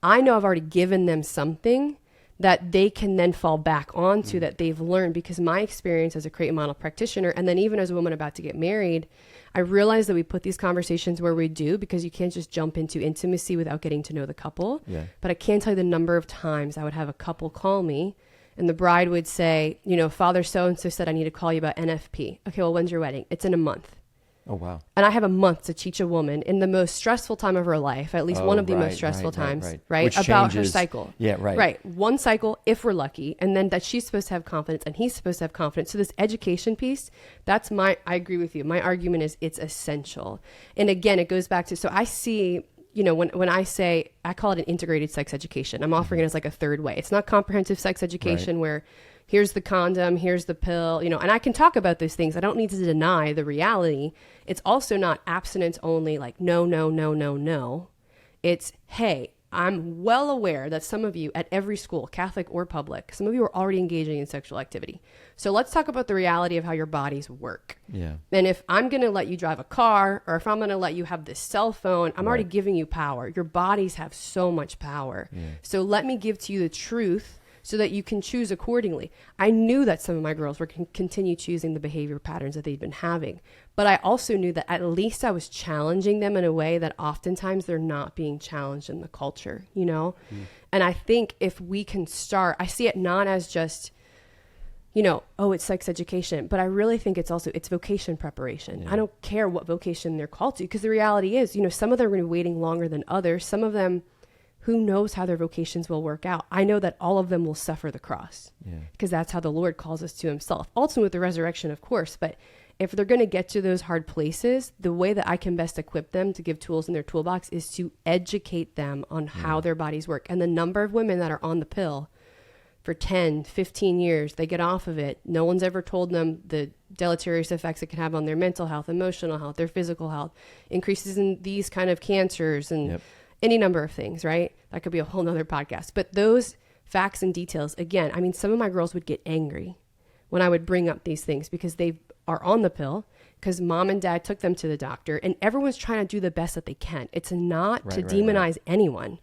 I know I've already given them something that they can then fall back onto that they've learned, because my experience as a create model practitioner, and then even as a woman about to get married, I realized that we put these conversations where we do, because you can't just jump into intimacy without getting to know the couple. Yeah. But I can't tell you the number of times I would have a couple call me and the bride would say, Father so-and-so said I need to call you about NFP. Okay, well, when's your wedding? It's in a month. Oh, wow. And I have a month to teach a woman in the most stressful time of her life, at least one of the most stressful times, right? Which about changes, her cycle. Yeah, right. Right. One cycle, if we're lucky, and then that she's supposed to have confidence and he's supposed to have confidence. So this education piece, I agree with you. My argument is it's essential. And again, it goes back to, so I see, when I say, I call it an integrated sex education. I'm offering it as like a third way. It's not comprehensive sex education where here's the condom, here's the pill, and I can talk about those things. I don't need to deny the reality. It's also not abstinence only, like no, no, no, no, no. It's, hey, I'm well aware that some of you at every school, Catholic or public, some of you are already engaging in sexual activity. So let's talk about the reality of how your bodies work. Yeah. And if I'm going to let you drive a car, or if I'm going to let you have this cell phone, I'm already giving you power. Your bodies have so much power. Yeah. So let me give to you the truth so that you can choose accordingly. I knew that some of my girls were continue choosing the behavior patterns that they'd been having, but I also knew that at least I was challenging them in a way that oftentimes they're not being challenged in the culture, And I think if we can start, I see it not as just, it's sex education, but I really think it's vocation preparation. Yeah. I don't care what vocation they're called to, because the reality is, some of them are going to be waiting longer than others. Some of them, who knows how their vocations will work out. I know that all of them will suffer the cross, because that's how the Lord calls us to himself. Ultimately with the resurrection, of course, but if they're going to get to those hard places, the way that I can best equip them to give tools in their toolbox is to educate them on how their bodies work. And the number of women that are on the pill for 10, 15 years, they get off of it. No one's ever told them the deleterious effects it can have on their mental health, emotional health, their physical health, increases in these kind of cancers and any number of things, right? That could be a whole nother podcast. But those facts and details, again, some of my girls would get angry when I would bring up these things, because they are on the pill, because mom and dad took them to the doctor, and everyone's trying to do the best that they can. It's not to demonize anyone.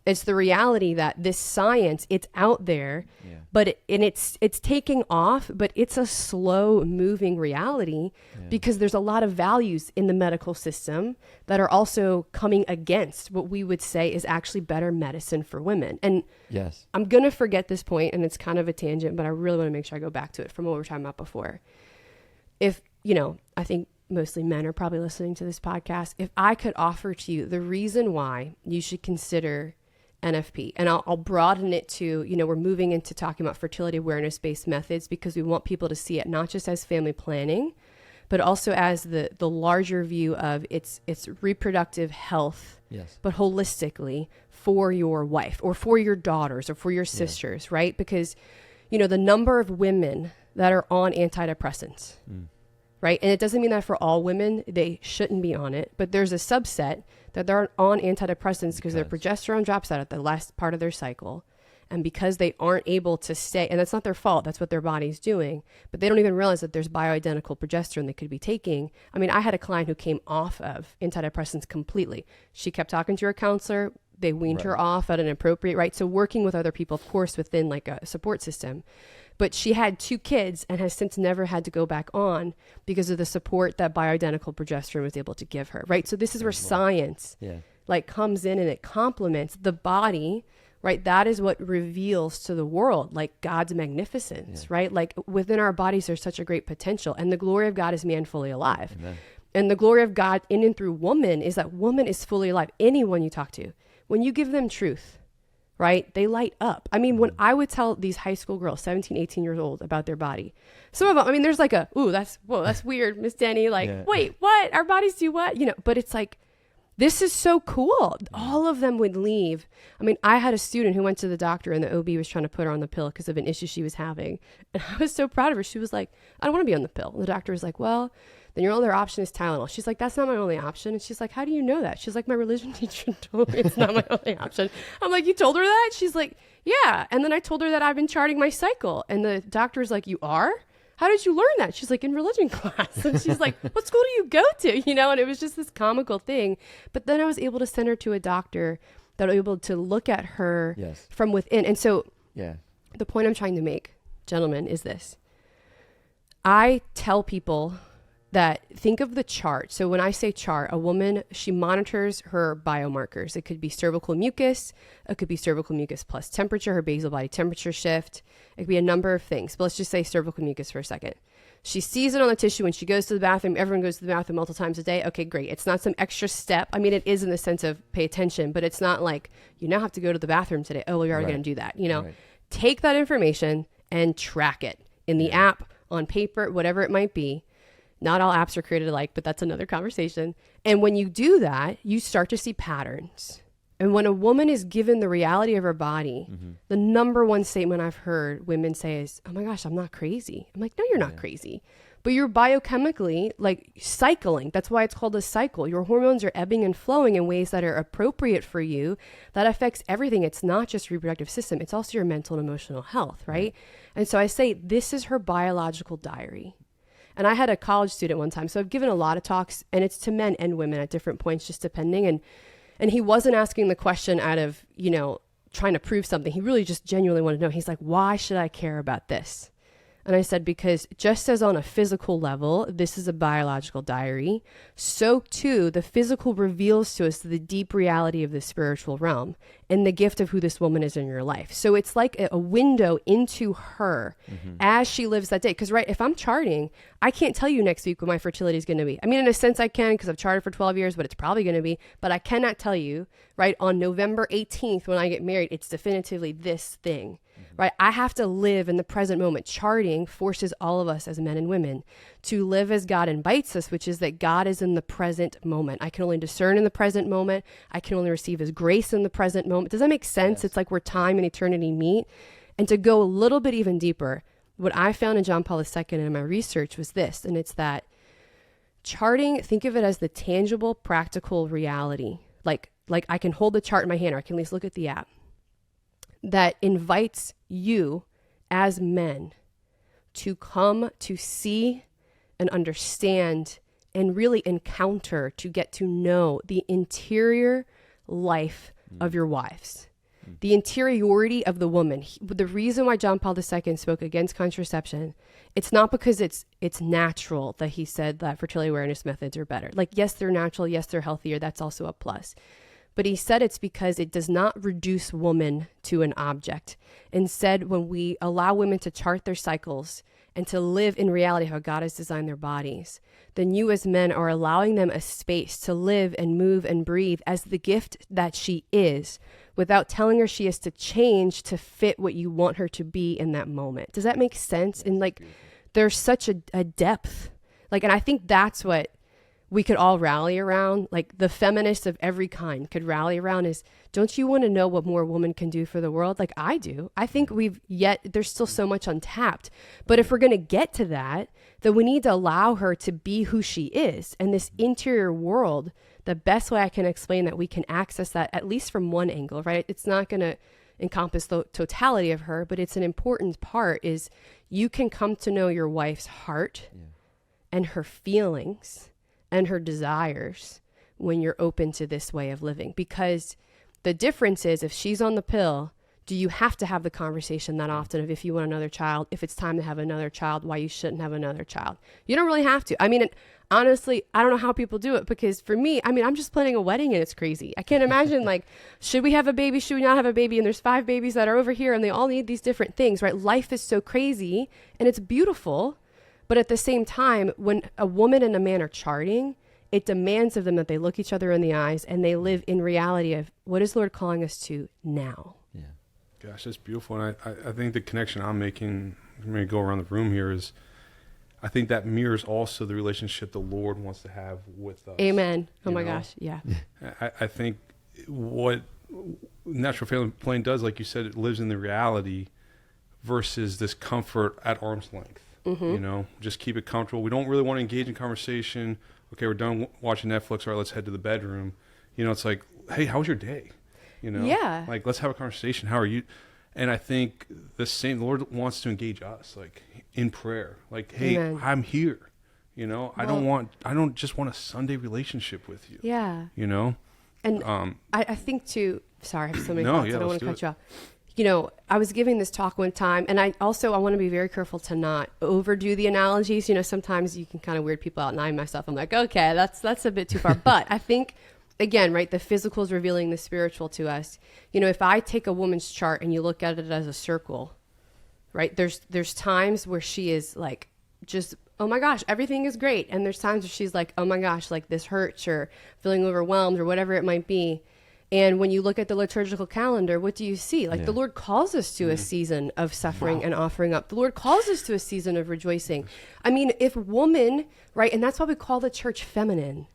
It's the reality that this science, it's out there, but it's taking off, but it's a slow moving reality, because there's a lot of values in the medical system that are also coming against what we would say is actually better medicine for women. And I'm going to forget this point, and it's kind of a tangent, but I really want to make sure I go back to it from what we were talking about before. If, I think mostly men are probably listening to this podcast. If I could offer to you the reason why you should consider NFP, and I'll broaden it to, we're moving into talking about fertility awareness-based methods, because we want people to see it not just as family planning, but also as the larger view of its reproductive health, but holistically for your wife or for your daughters or for your sisters, right? Because, the number of women that are on antidepressants, right? And it doesn't mean that for all women, they shouldn't be on it, but there's a subset that they're on antidepressants because their progesterone drops out at the last part of their cycle. And because they aren't able to stay, and that's not their fault, that's what their body's doing, but they don't even realize that there's bioidentical progesterone they could be taking. I mean, I had a client who came off of antidepressants completely. She kept talking to her counselor. They weaned her off at an appropriate, right? So working with other people, of course, within like a support system. But she had 2 kids and has since never had to go back on because of the support that bioidentical progesterone was able to give her, right? So this is where science like comes in and it complements the body, right? That is what reveals to the world like God's magnificence, right? Like within our bodies, there's such a great potential, and the glory of God is man fully alive. Amen. And the glory of God in and through woman is that woman is fully alive. Anyone you talk to, when you give them truth, right, they light up. I mean, when I would tell these high school girls, 17, 18 years old, about their body, some of them, I mean, there's like that's weird, Miss Denny. Like, wait, what? Our bodies do what? You know, but it's like, this is so cool. All of them would leave. I mean, I had a student who went to the doctor and the OB was trying to put her on the pill because of an issue she was having. And I was so proud of her. She was like, I don't want to be on the pill. And the doctor was like, well, then your other option is Tylenol. She's like, that's not my only option. And she's like, how do you know that? She's like, my religion teacher told me it's not my only option. I'm like, you told her that? She's like, yeah. And then I told her that I've been charting my cycle. And the doctor's like, you are? How did you learn that? She's like, in religion class. And she's like, what school do you go to? You know, and it was just this comical thing. But then I was able to send her to a doctor that was able to look at her from within. And so the point I'm trying to make, gentlemen, is this. I tell people that think of the chart. So when I say chart, a woman, she monitors her biomarkers. It could be cervical mucus. It could be cervical mucus plus temperature, her basal body temperature shift. It could be a number of things. But let's just say cervical mucus for a second. She sees it on the tissue when she goes to the bathroom. Everyone goes to the bathroom multiple times a day. Okay, great. It's not some extra step. I mean, it is in the sense of pay attention, but it's not like you now have to go to the bathroom today. Oh, well, you're already going to do that. You know, take that information and track it in the app, on paper, whatever it might be. Not all apps are created alike, but that's another conversation. And when you do that, you start to see patterns. And when a woman is given the reality of her body, the number one statement I've heard women say is, oh my gosh, I'm not crazy. I'm like, no, you're not crazy. But you're biochemically like cycling. That's why it's called a cycle. Your hormones are ebbing and flowing in ways that are appropriate for you. That affects everything. It's not just reproductive system. It's also your mental and emotional health, right? And so I say, this is her biological diary. And I had a college student one time, so I've given a lot of talks, and it's to men and women at different points, just depending. And he wasn't asking the question out of, you know, trying to prove something. He really just genuinely wanted to know. He's like, why should I care about this? And I said, because just as on a physical level, this is a biological diary, so too, the physical reveals to us the deep reality of the spiritual realm and the gift of who this woman is in your life. So it's like a window into her as she lives that day. Because, right, if I'm charting, I can't tell you next week what my fertility is going to be. I mean, in a sense I can, because I've charted for 12 years, but it's probably going to be. But I cannot tell you, right, on November 18th when I get married, it's definitively this thing. Right? I have to live in the present moment. Charting forces all of us as men and women to live as God invites us, which is that God is in the present moment. I can only discern in the present moment. I can only receive his grace in the present moment. Does that make sense? Yes. It's like where time and eternity meet. And to go a little bit even deeper, what I found in John Paul II and in my research was this, and it's that charting, think of it as the tangible, practical reality. Like I can hold the chart in my hand, or I can at least look at the app, that invites you as men to come to see and understand and really encounter, to get to know the interior life of your wives, the interiority of the woman. The reason why John Paul II spoke against contraception, it's not because it's natural that he said that fertility awareness methods are better. Like, yes, they're natural. Yes, they're healthier. That's also a plus. But he said it's because it does not reduce woman to an object. Instead, when we allow women to chart their cycles and to live in reality how God has designed their bodies, then you as men are allowing them a space to live and move and breathe as the gift that she is, without telling her she has to change to fit what you want her to be in that moment. Does that make sense? And like, there's such a depth. Like, and I think that's what we could all rally around, like the feminists of every kind could rally around, is, don't you want to know what more a woman can do for the world? Like I do. I think there's still so much untapped. But if we're going to get to that, then we need to allow her to be who she is. And this interior world, the best way I can explain that we can access that, at least from one angle, right? It's not going to encompass the totality of her, but it's an important part, is you can come to know your wife's heart and her feelings and her desires when you're open to this way of living. Because the difference is, if she's on the pill, do you have to have the conversation that often of if you want another child, if it's time to have another child, why you shouldn't have another child? You don't really have to. I mean, honestly, I don't know how people do it, because for me, I mean, I'm just planning a wedding and it's crazy. I can't imagine like, should we have a baby? Should we not have a baby? And there's 5 babies that are over here and they all need these different things, right? Life is so crazy and it's beautiful. But at the same time, when a woman and a man are charting, it demands of them that they look each other in the eyes and they live in reality of, what is the Lord calling us to now? Yeah. Gosh, that's beautiful. And I think the connection I'm making, I'm going to go around the room here, is I think that mirrors also the relationship the Lord wants to have with us. Amen. Oh You my know? gosh. Yeah. I think what natural family plane does, like you said, it lives in the reality versus this comfort at arm's length. You know, just keep it comfortable. We don't really want to engage in conversation. Okay, we're done watching Netflix. All right, let's head to the bedroom. You know, it's like, hey, how was your day? You know, Yeah. like, let's have a conversation. How are you? And I think the Lord wants to engage us, like in prayer. Like, hey, Amen. I'm here. You know, I don't just want a Sunday relationship with you. Yeah. You know, And I think too, sorry, I have so many No, thoughts. yeah, I don't want let's to do cut you off. You know, I was giving this talk one time, and I want to be very careful to not overdo the analogies. You know, sometimes you can kind of weird people out, and I myself, I'm like, okay, that's a bit too far. But I think, again, right, the physical is revealing the spiritual to us. You know, if I take a woman's chart and you look at it as a circle, right, there's times where she is like, just, oh my gosh, everything is great. And there's times where she's like, oh my gosh, like this hurts, or feeling overwhelmed, or whatever it might be. And when you look at the liturgical calendar, what do you see? Like the Lord calls us to a season of suffering and offering up. The Lord calls us to a season of rejoicing. I mean, if woman, right, and that's why we call the church feminine,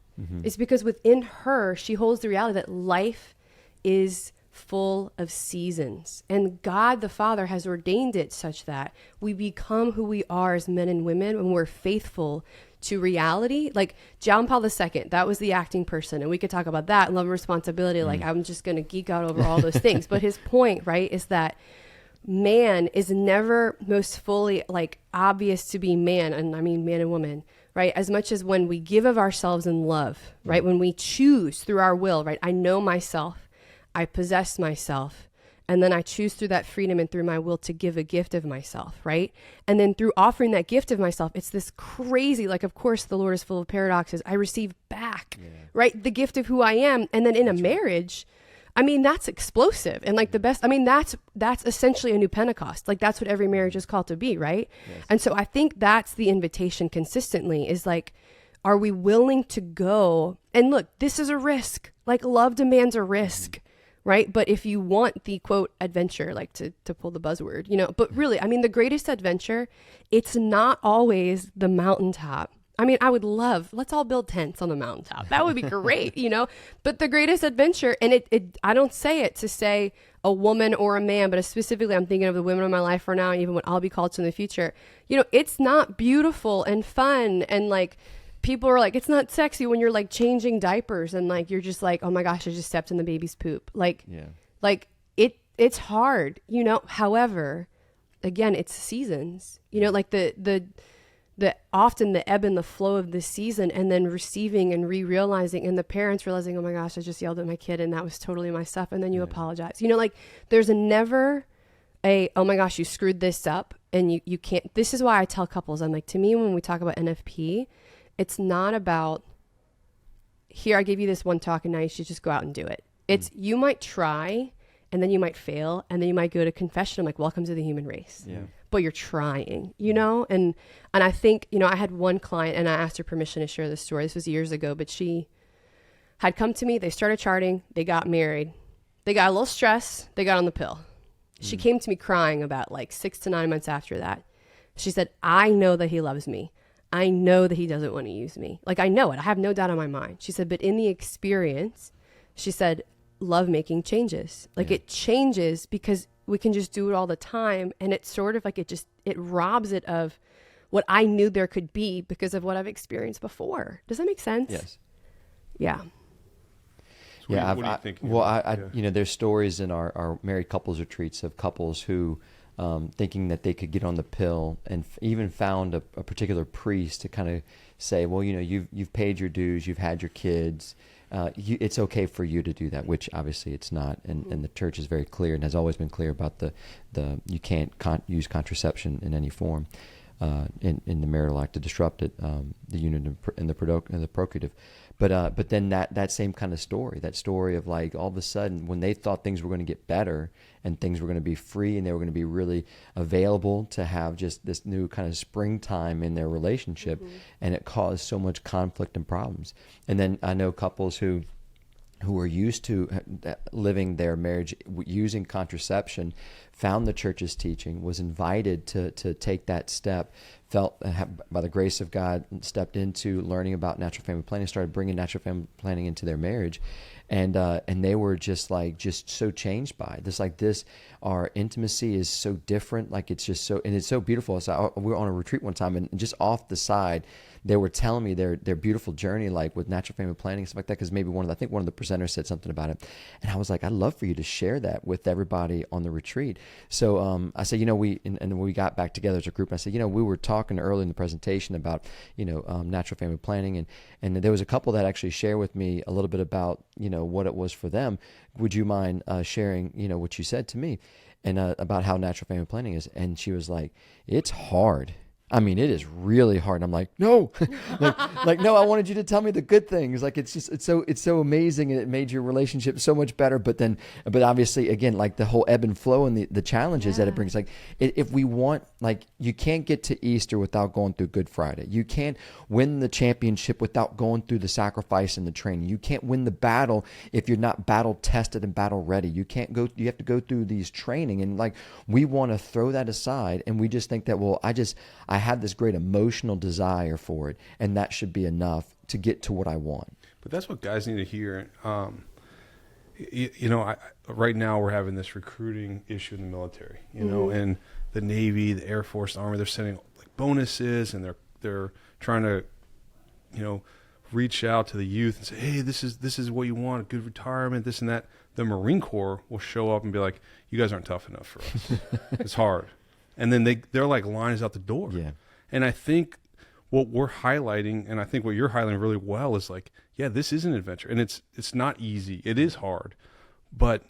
is because within her, she holds the reality that life is full of seasons. And God the Father has ordained it such that we become who we are as men and women when we're faithful to reality. Like John Paul II, that was the acting person. And we could talk about that, love and responsibility. Like I'm just going to geek out over all those things. But his point, right, is that man is never most fully like obvious to be man. And I mean, man and woman, right? As much as when we give of ourselves in love, right? When we choose through our will, right? I know myself, I possess myself. And then I choose through that freedom and through my will to give a gift of myself, right? And then through offering that gift of myself, it's this crazy, like, of course, the Lord is full of paradoxes. I receive back, right? The gift of who I am. And then in a marriage, I mean, that's explosive. And like the best, I mean, that's essentially a new Pentecost. Like that's what every marriage is called to be, right? Yes. And so I think that's the invitation consistently is like, are we willing to go? And look, this is a risk. Like love demands a risk. Right. But if you want the quote adventure, like to pull the buzzword, you know, but really, I mean, the greatest adventure, it's not always the mountaintop. I mean, I would love, let's all build tents on the mountaintop. That would be great, you know, but the greatest adventure, and it I don't say it to say a woman or a man, but specifically I'm thinking of the women in my life right now, and even what I'll be called to in the future, you know, it's not beautiful and fun and like, people are like, it's not sexy when you're like changing diapers and like, you're just like, oh my gosh, I just stepped in the baby's poop. Like, like it's hard, you know? However, again, it's seasons, you know, like the often the ebb and the flow of the season and then receiving and realizing and the parents realizing, oh my gosh, I just yelled at my kid and that was totally my stuff. And then you apologize, you know, like there's never oh my gosh, you screwed this up and you can't, this is why I tell couples, I'm like, to me, when we talk about NFP, it's not about, here, I gave you this one talk and now you should just go out and do it. It's, you might try and then you might fail and then you might go to confession. I'm like, welcome to the human race. Yeah. But you're trying, you know? And I think, you know, I had one client and I asked her permission to share this story. This was years ago, but she had come to me. They started charting. They got married. They got a little stressed. They got on the pill. She came to me crying about like 6 to 9 months after that. She said, I know that he loves me. I know that he doesn't want to use me. Like, I know it. I have no doubt in my mind. She said, but in the experience, she said, love making changes. Like, it changes because we can just do it all the time. And it's sort of like it robs it of what I knew there could be because of what I've experienced before. Does that make sense? Yes. Yeah. So what do you think? You know, there's stories in our married couples retreats of couples who, thinking that they could get on the pill and even found a particular priest to kind of say, well, you know, you've paid your dues, you've had your kids, it's okay for you to do that, which obviously it's not. And the church is very clear and has always been clear about the you can't use contraception in any form in the marital act to disrupt it, the union and the procreative. But then that same kind of story, that story of like all of a sudden when they thought things were going to get better and things were going to be free and they were going to be really available to have just this new kind of springtime in their relationship, and it caused so much conflict and problems. And then I know couples who are used to living their marriage using contraception, found the church's teaching, was invited to take that step, felt by the grace of God, stepped into learning about natural family planning, started bringing natural family planning into their marriage. And they were just so changed by it. This, our intimacy is so different. Like it's just so, and it's so beautiful. So we were on a retreat one time and just off the side, they were telling me their beautiful journey, like with natural family planning and stuff like that. Cause maybe I think one of the presenters said something about it. And I was like, I'd love for you to share that with everybody on the retreat. So, I said, you know, when we got back together as a group, I said, you know, we were talking early in the presentation about, you know, natural family planning. And there was a couple that actually shared with me a little bit about, you know, what it was for them. Would you mind sharing, you know, what you said to me and about how natural family planning is? And she was like, it's hard. I mean, it is really hard. I'm like, no, no, I wanted you to tell me the good things. Like, it's so amazing. And it made your relationship so much better. But obviously, again, like the whole ebb and flow and the challenges that it brings, like if we want, like, you can't get to Easter without going through Good Friday. You can't win the championship without going through the sacrifice and the training. You can't win the battle if you're not battle tested and battle ready. You have to go through these training. And like, we want to throw that aside. And we just think that, well, I have this great emotional desire for it, and that should be enough to get to what I want. But that's what guys need to hear. You know, right now we're having this recruiting issue in the military, you know, and the Navy, the Air Force, the Army, they're sending like bonuses, and they're trying to, you know, reach out to the youth and say, hey, this is what you want, a good retirement, this and that. The Marine Corps will show up and be like, you guys aren't tough enough for us. It's hard. And then they're like lines out the door. Yeah. And I think what we're highlighting, and I think what you're highlighting really well, is like, yeah, this is an adventure, and it's not easy. It is hard, but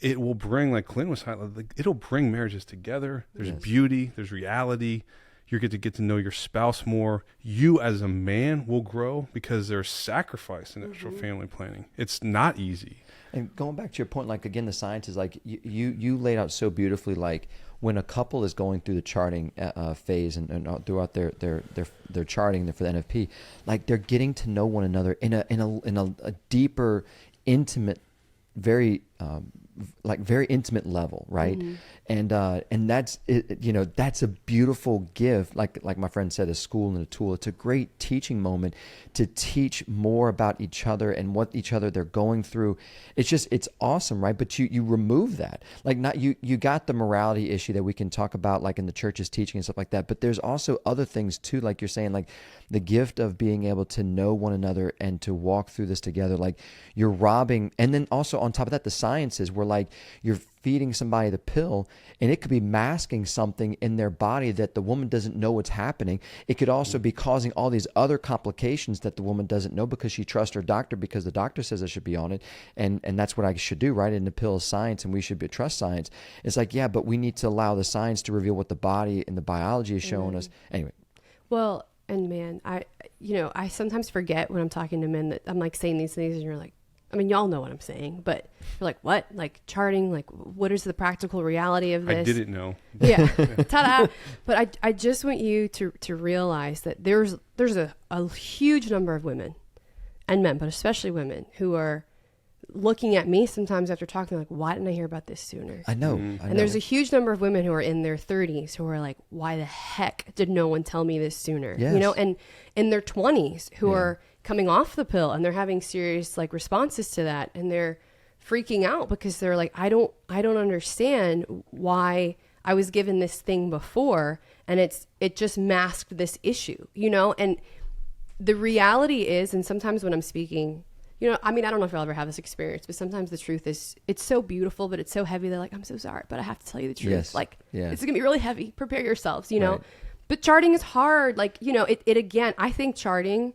it will bring, like Clint was highlighting, like, it'll bring marriages together. There's beauty, there's reality. You get to know your spouse more. You as a man will grow because there's sacrifice in natural family planning. It's not easy. And going back to your point, like, again, the science is like you laid out so beautifully, like when a couple is going through the charting phase and throughout their charting for the NFP, like they're getting to know one another in a deeper, intimate, very intimate level, right? And that's it, you know, that's a beautiful gift. Like my friend said, a school and a tool. It's a great teaching moment to teach more about each other and what each other they're going through. It's awesome, right? But you remove that, like, not you got the morality issue that we can talk about, like in the church's teaching and stuff like that. But there's also other things too, like you're saying, like the gift of being able to know one another and to walk through this together. Like you're robbing, and then also on top of that, the sciences where like you're feeding somebody the pill and it could be masking something in their body that the woman doesn't know what's happening. It could also be causing all these other complications that the woman doesn't know because she trusts her doctor because the doctor says I should be on it. And that's what I should do, right? And the pill is science and we should trust science. It's like, yeah, but we need to allow the science to reveal what the body and the biology is showing us. Anyway. Well, and man, I sometimes forget when I'm talking to men that I'm like saying these things and you're like, I mean, y'all know what I'm saying, but you're like, what? Like charting, like what is the practical reality of this? I didn't know. Yeah. Ta-da. But I just want you to realize that there's a huge number of women and men, but especially women who are looking at me sometimes after talking, like, why didn't I hear about this sooner? I know. And there's a huge number of women who are in their 30s who are like, why the heck did no one tell me this sooner? Yes. You know, and in their 20s who Yeah. are coming off the pill and they're having serious like responses to that, and they're freaking out because they're like, I don't understand why I was given this thing before, and it just masked this issue, you know? And the reality is, and sometimes when I'm speaking, you know, I mean, I don't know if you'll ever have this experience, but sometimes the truth is, it's so beautiful, but it's so heavy. They're like, I'm so sorry, but I have to tell you the truth. Yes. Like, Yeah. it's going to be really heavy. Prepare yourselves, you know? Right. But charting is hard. Like, you know, it again, I think charting,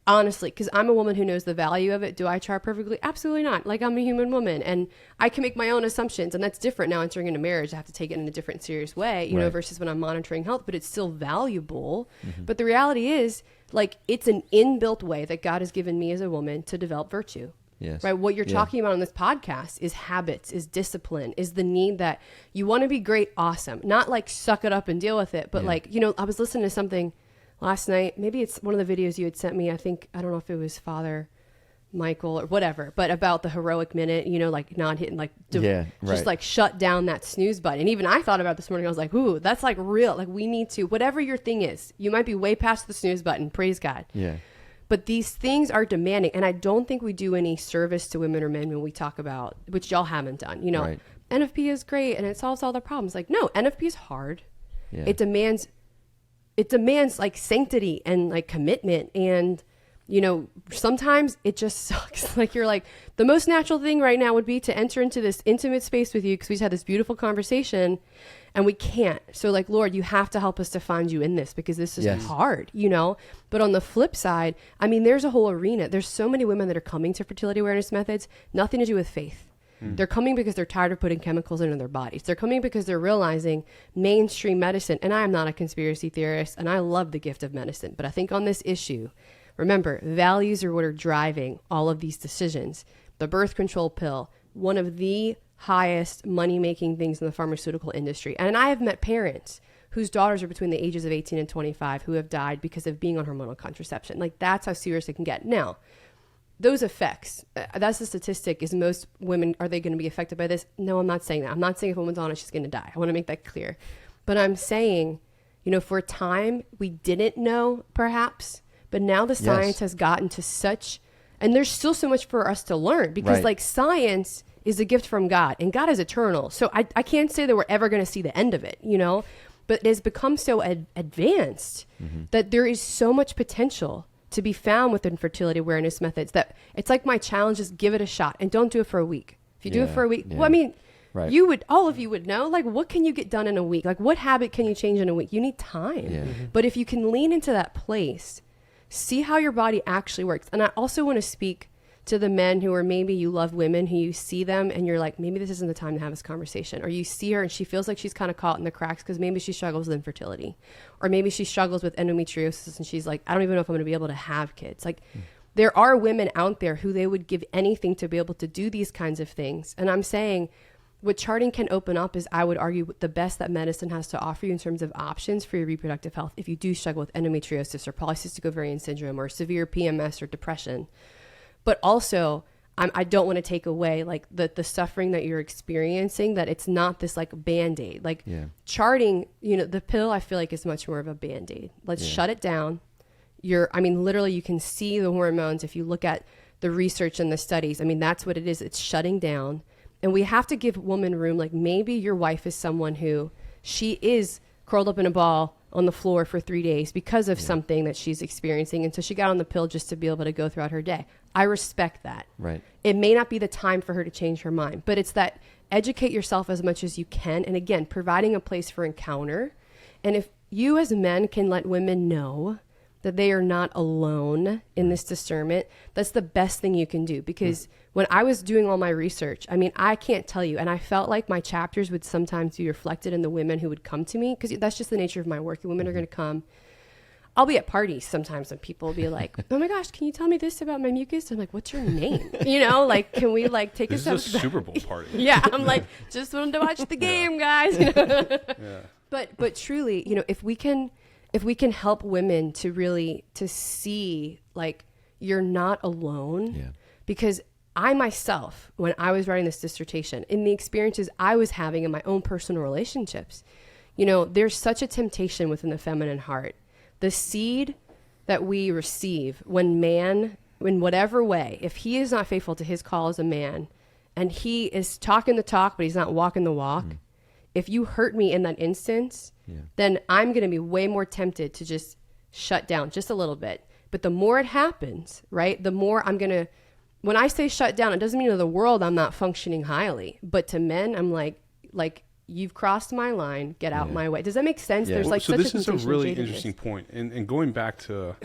honestly, because I'm a woman who knows the value of it. Do I chart perfectly? Absolutely not. Like, I'm a human woman and I can make my own assumptions, and that's different now entering into marriage. I have to take it in a different serious way, you know, Right. versus when I'm monitoring health, but it's still valuable. But the reality is, like, it's an inbuilt way that God has given me as a woman to develop virtue. Yes. Right. What you're Yeah. talking about on this podcast is habits, is discipline, is the need that you want to be great, awesome, not like suck it up and deal with it. But Yeah. like, you know, I was listening to something last night. Maybe it's one of the videos you had sent me. I don't know if it was Father Michael or whatever, but about the heroic minute, you know, like not hitting, like Yeah, just right. like shut down that snooze button. And even I thought about it this morning. I was like, ooh, that's like real. Like, we need to, whatever your thing is, you might be way past the snooze button. Praise God. Yeah. But these things are demanding, and I don't think we do any service to women or men when we talk about, which y'all haven't done. You know, Right. NFP is great and it solves all their problems. Like, no, NFP is hard. Yeah. It demands like sanctity and like commitment, and you know, sometimes it just sucks. Like, you're like, the most natural thing right now would be to enter into this intimate space with you because we just had this beautiful conversation and we can't. So like, Lord, you have to help us to find you in this because this is Yes. hard, you know? But on the flip side, I mean, there's a whole arena. There's so many women that are coming to fertility awareness methods, nothing to do with faith. They're coming because they're tired of putting chemicals into their bodies. They're coming because they're realizing mainstream medicine, and I am not a conspiracy theorist, and I love the gift of medicine, but I think on this issue, remember, values are what are driving all of these decisions. The birth control pill, one of the highest money-making things in the pharmaceutical industry. And I have met parents whose daughters are between the ages of 18 and 25 who have died because of being on hormonal contraception. Like, that's how serious it can get. Now, those effects, that's the statistic, is most women, are they going to be affected by this? No, I'm not saying that. I'm not saying if a woman's on it, she's going to die. I want to make that clear. But I'm saying, you know, for a time, we didn't know, perhaps, but now the science has gotten to such, and there's still so much for us to learn because Right. like science is a gift from God and God is eternal. So I can't say that we're ever going to see the end of it, you know, but it has become so advanced that there is so much potential to be found within fertility awareness methods that it's like my challenge is give it a shot and don't do it for a week. If you do it Yeah, for a week, yeah. well, I mean, Right. you would, all of you would know, like, what can you get done in a week? Like, what habit can you change in a week? You need time. Yeah. But if you can lean into that place, see how your body actually works. And I also want to speak to the men who are, maybe you love women who you see them and you're like, maybe this isn't the time to have this conversation. Or you see her and she feels like she's kind of caught in the cracks because maybe she struggles with infertility. Or maybe she struggles with endometriosis and she's like, I don't even know if I'm going to be able to have kids. Like, there are women out there who they would give anything to be able to do these kinds of things. And I'm saying, what charting can open up is, I would argue, the best that medicine has to offer you in terms of options for your reproductive health if you do struggle with endometriosis or polycystic ovarian syndrome or severe PMS or depression. But also, I don't want to take away like the suffering that you're experiencing, that it's not this like Band-Aid. Like Yeah. charting, you know, the pill I feel like is much more of a Band-Aid. Let's shut it down. Literally you can see the hormones if you look at the research and the studies. I mean, that's what it is. It's shutting down. And we have to give women room. Like, maybe your wife is someone who she is curled up in a ball on the floor for 3 days because of something that she's experiencing. And so she got on the pill just to be able to go throughout her day. I respect that. Right. It may not be the time for her to change her mind, but it's that educate yourself as much as you can. And again, providing a place for encounter. And if you as men can let women know that they are not alone in this discernment, that's the best thing you can do. Because when I was doing all my research, I mean, I can't tell you, and I felt like my chapters would sometimes be reflected in the women who would come to me, because that's just the nature of my work. And women are going to come. I'll be at parties sometimes and people will be like, oh my gosh, can you tell me this about my mucus? I'm like, what's your name? You know, like, can we like take This a is step a Super Bowl party. Yeah, I'm like, just wanted to watch the game, guys. You know? But truly, you know, if we can help women to really to see like you're not alone, Yeah. because I myself, when I was writing this dissertation, in the experiences I was having in my own personal relationships, there's such a temptation within the feminine heart. The seed that we receive when man, in whatever way, if he is not faithful to his call as a man, and he is talking the talk, but he's not walking the walk, if you hurt me in that instance, then I'm going to be way more tempted to just shut down just a little bit. But the more it happens, right, the more I'm going to, when I say shut down, it doesn't mean to the world I'm not functioning highly. But to men, I'm like, you've crossed my line, get out my way. Does that make sense? Yeah. There's like so such this a is a temptation really to jadedness. interesting point. And going back to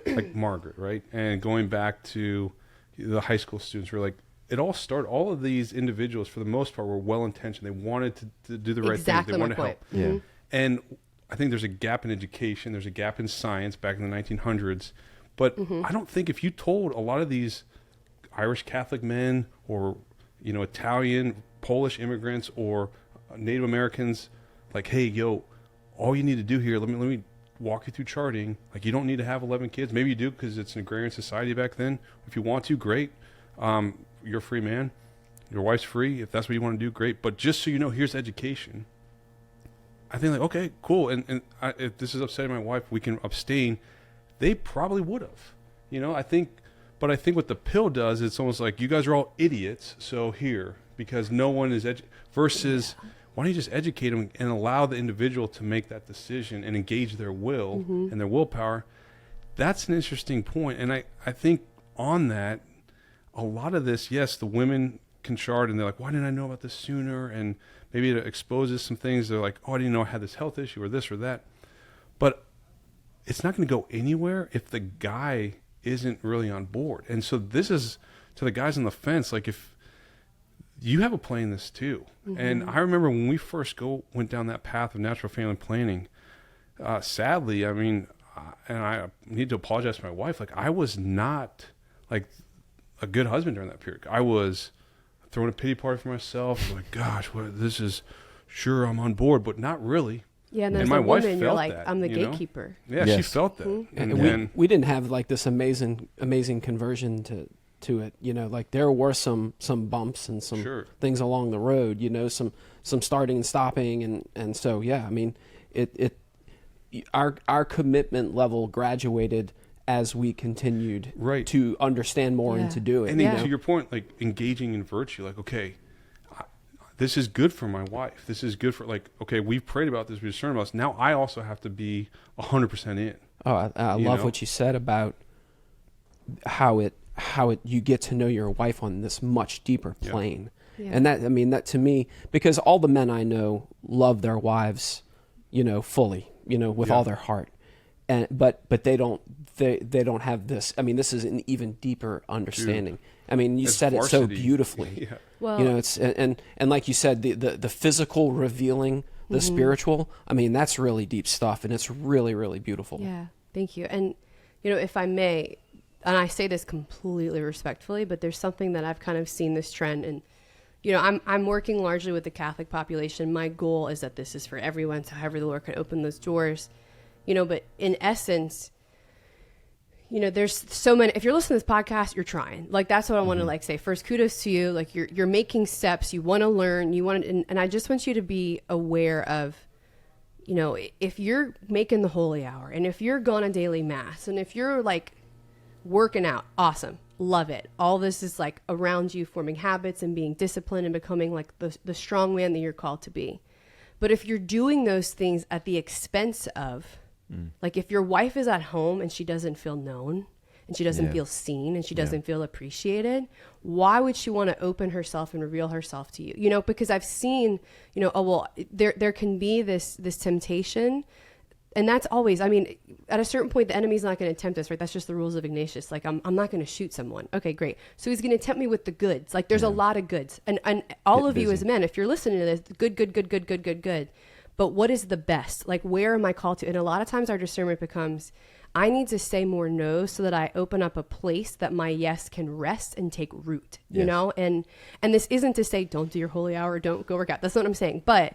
like Margaret, right? And going back to the high school students, we're like, it all started, all of these individuals, for the most part, were well-intentioned. They wanted to do the right Exactly thing. They my wanted to help. point. Yeah. And I think there's a gap in education. There's a gap in science back in the 1900s. But I don't think if you told a lot of these Irish Catholic men or, Italian, Polish immigrants or Native Americans, like, hey, yo, all you need to do here, let me walk you through charting. Like, you don't need to have 11 kids. Maybe you do because it's an agrarian society back then. If you want to, great. You're a free man. Your wife's free. If that's what you want to do, great. But just so you know, here's education. I think, like, okay, cool. And if this is upsetting my wife, we can abstain. They probably would have. I think what the pill does, it's almost like, you guys are all idiots, so here, because no one is versus, why don't you just educate them and allow the individual to make that decision and engage their will and their willpower? That's an interesting point. And I think on that, a lot of this, yes, the women can chart and they're like, why didn't I know about this sooner? And maybe it exposes some things. They're like, oh, I didn't know I had this health issue or this or that. But it's not going to go anywhere if the guy isn't really on board. And so this is to the guys on the fence, like, if you have a play in this too. And I remember when we first went down that path of natural family planning, sadly, I mean, and I need to apologize to my wife, like, I was not like a good husband during that period. I was throwing a pity party for myself, like, gosh, this is, sure, I'm on board, but not really. Yeah, and there's my a wife woman, you're felt like, that, I'm the you know? gatekeeper. Yeah, she Yes. felt that. And we didn't have like this amazing conversion to it. Like, there were some bumps and some Sure. things along the road. Some starting and stopping, and so yeah. I mean, our commitment level graduated as we continued Right. to understand more and Yeah. to do it. And Yeah. to your point, like, engaging in virtue, like, okay, this is good for my wife. This is good for, like, okay, we've prayed about this, we've discerned about this. Now I also have to be 100% in. Oh, I You love know? what you said about how you get to know your wife on this much deeper Yeah. Yeah. plane. And that to me, because all the men I know love their wives, fully, with Yeah. all their heart. But they don't have this. I mean, this is an even deeper understanding. I mean, you It's said it so varsity. beautifully. Yeah. Well, It's and like you said, the physical revealing the spiritual. I mean, that's really deep stuff, and it's really, really beautiful. yeah, thank you. And, if I may, and I say this completely respectfully, but there's something that I've kind of seen this trend, and, I'm working largely with the Catholic population. My goal is that this is for everyone, so however the Lord can open those doors, but in essence, there's so many. If you're listening to this podcast, you're trying. Like, that's what I want to say. First, kudos to you. Like, you're making steps. You want to learn. You want to, and I just want you to be aware of, if you're making the holy hour, and if you're going to daily mass, and if you're like working out, awesome, love it. All this is like around you, forming habits and being disciplined and becoming like the strong man that you're called to be. But if you're doing those things at the expense of, like, if your wife is at home and she doesn't feel known and she doesn't Yeah. feel seen and she doesn't feel appreciated, why would she want to open herself and reveal herself to you? Because I've seen, there can be this temptation. And that's always, I mean, at a certain point, the enemy's not going to tempt us, right? That's just the rules of Ignatius. Like, I'm not going to shoot someone. Okay, great. So he's going to tempt me with the goods. Like, there's a lot of goods. And all Get of you busy. as men, if you're listening to this, good. But what is the best? Like, where am I called to? And a lot of times our discernment becomes, I need to say more no so that I open up a place that my yes can rest and take root, you Yes. know? And this isn't to say, don't do your holy hour, don't go work out. That's not what I'm saying. But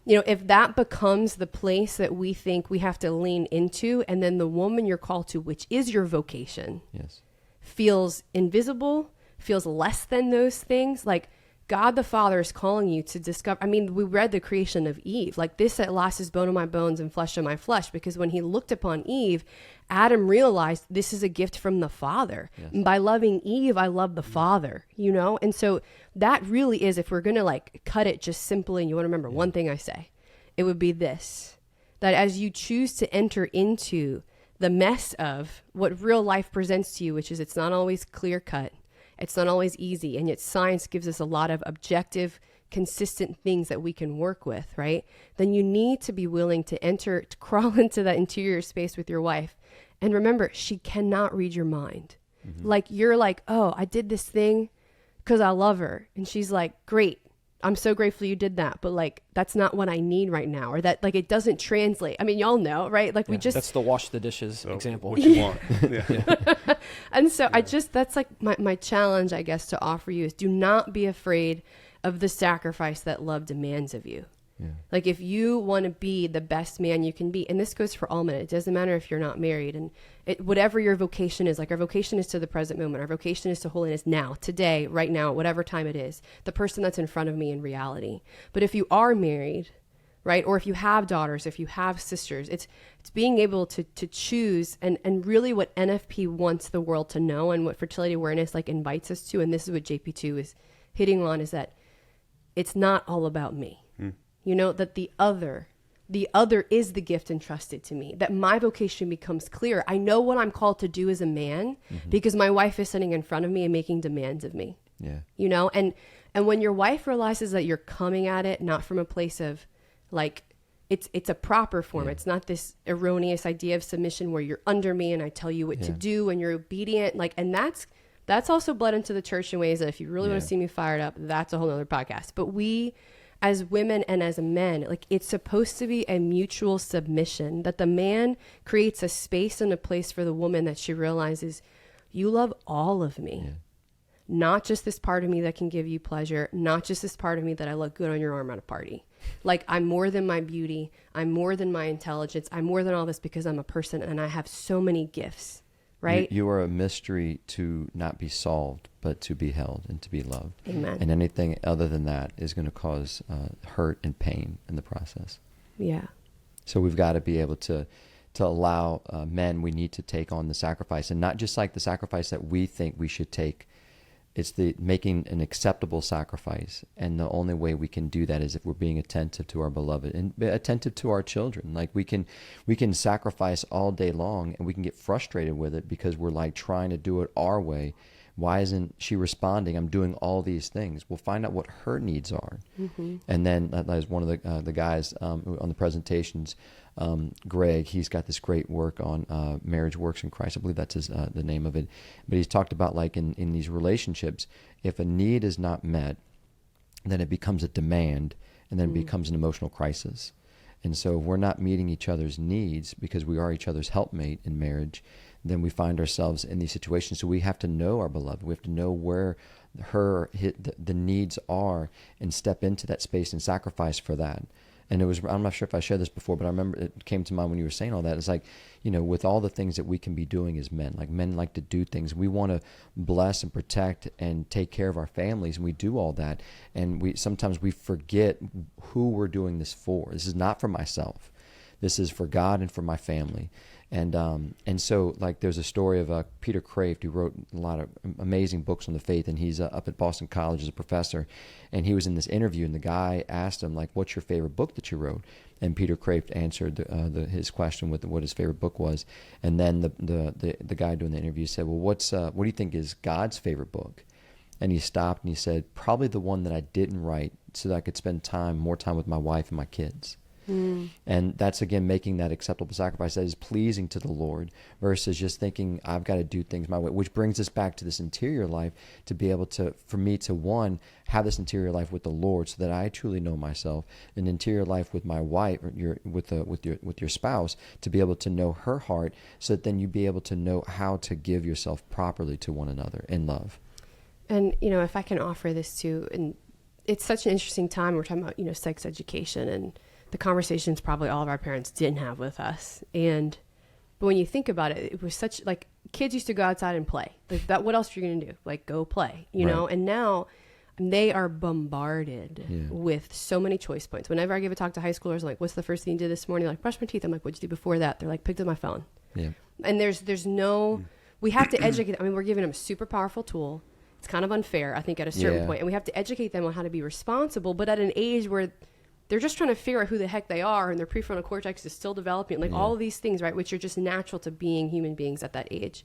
if that becomes the place that we think we have to lean into, and then the woman you're called to, which is your vocation, Yes. feels invisible, feels less than those things, like God the Father is calling you to discover. I mean, we read the creation of Eve. Like, this at last is bone of my bones and flesh of my flesh, because when he looked upon Eve, Adam realized this is a gift from the Father. Yes. And by loving Eve, I love the Father, you know? And so that really is, if we're going to like cut it just simply, and you want to remember one thing I say, it would be this, that as you choose to enter into the mess of what real life presents to you, which is it's not always clear cut, it's not always easy, and yet science gives us a lot of objective, consistent things that we can work with, right? Then you need to be willing to crawl into that interior space with your wife. And remember, she cannot read your mind. Like, you're like, oh, I did this thing because I love her. And she's like, great. I'm so grateful you did that. But like, that's not what I need right now. Or that, like, it doesn't translate. I mean, y'all know, right? Like, we just... That's the wash the dishes example. What you want. Yeah. And so that's like my challenge, I guess, to offer you is do not be afraid of the sacrifice that love demands of you. Yeah. Like, if you want to be the best man you can be, and this goes for all men, it doesn't matter if you're not married, and whatever your vocation is, like our vocation is to the present moment, our vocation is to holiness now, today, right now, whatever time it is, the person that's in front of me in reality. But if you are married, right, or if you have daughters, if you have sisters, it's being able to choose, and really what NFP wants the world to know, and what fertility awareness like invites us to, and this is what JP2 is hitting on, is that it's not all about me. You know, that the other is the gift entrusted to me, that my vocation becomes clear. I know what I'm called to do as a man because my wife is sitting in front of me and making demands of me. Yeah. You know, and when your wife realizes that you're coming at it not from a place of like, it's a proper form. Yeah. It's not this erroneous idea of submission where you're under me and I tell you what to do and you're obedient. Like, and that's also bled into the church in ways that if you really want to see me fired up, that's a whole nother podcast. But we, as women and as men, like, it's supposed to be a mutual submission, that the man creates a space and a place for the woman that she realizes, you love all of me, not just this part of me that can give you pleasure, not just this part of me that I look good on your arm at a party. Like, I'm more than my beauty. I'm more than my intelligence. I'm more than all this because I'm a person and I have so many gifts. Right? You are a mystery to not be solved, but to be held and to be loved. Amen. And anything other than that is going to cause hurt and pain in the process. Yeah. So we've got to be able to allow men, we need to take on the sacrifice, and not just like the sacrifice that we think we should take. It's the making an acceptable sacrifice. And the only way we can do that is if we're being attentive to our beloved and attentive to our children. Like, we can sacrifice all day long and we can get frustrated with it because we're like trying to do it our way. Why isn't she responding? I'm doing all these things. We'll find out what her needs are. And then as one of the guys on the presentations, Greg, he's got this great work on marriage works in Christ. I believe that's the name of it. But he's talked about, like, in these relationships, if a need is not met, then it becomes a demand, and then it becomes an emotional crisis. And so if we're not meeting each other's needs because we are each other's helpmate in marriage, then we find ourselves in these situations. So we have to know our beloved. We have to know where the needs are and step into that space and sacrifice for that. And I'm not sure if I shared this before, but I remember it came to mind when you were saying all that. It's like, you know, with all the things that we can be doing as men, like men like to do things. We want to bless and protect and take care of our families, and we do all that. And sometimes we forget who we're doing this for. This is not for myself. This is for God and for my family. And so, like, there's a story of Peter Kraft, who wrote a lot of amazing books on the faith, and he's up at Boston College as a professor. And he was in this interview, and the guy asked him, like, what's your favorite book that you wrote? And Peter Kraft answered his question with what his favorite book was. And then the guy doing the interview said, well, what do you think is God's favorite book? And he stopped and he said, probably the one that I didn't write so that I could spend more time with my wife and my kids. And that's, again, making that acceptable sacrifice that is pleasing to the Lord versus just thinking I've got to do things my way, which brings us back to this interior life, to be able to, for me to, one, have this interior life with the Lord so that I truly know myself, an interior life with my wife, or with your spouse, to be able to know her heart, so that then you be able to know how to give yourself properly to one another in love. And, you know, if I can offer this too, and it's such an interesting time. We're talking about, you know, sex education and the conversations probably all of our parents didn't have with us. But when you think about it, it was such, like, kids used to go outside and play. Like that, what else are you going to do? Like go play, you Right. know? And now they are bombarded with so many choice points. Whenever I give a talk to high schoolers, I'm like, what's the first thing you did this morning? They're like, brush my teeth. I'm like, what'd you do before that? They're like, picked up my phone. Yeah. And there's no, we have to educate. I mean, we're giving them a super powerful tool. It's kind of unfair, I think, at a certain point. And we have to educate them on how to be responsible, but at an age where they're just trying to figure out who the heck they are, and their prefrontal cortex is still developing, like all of these things, right, which are just natural to being human beings at that age.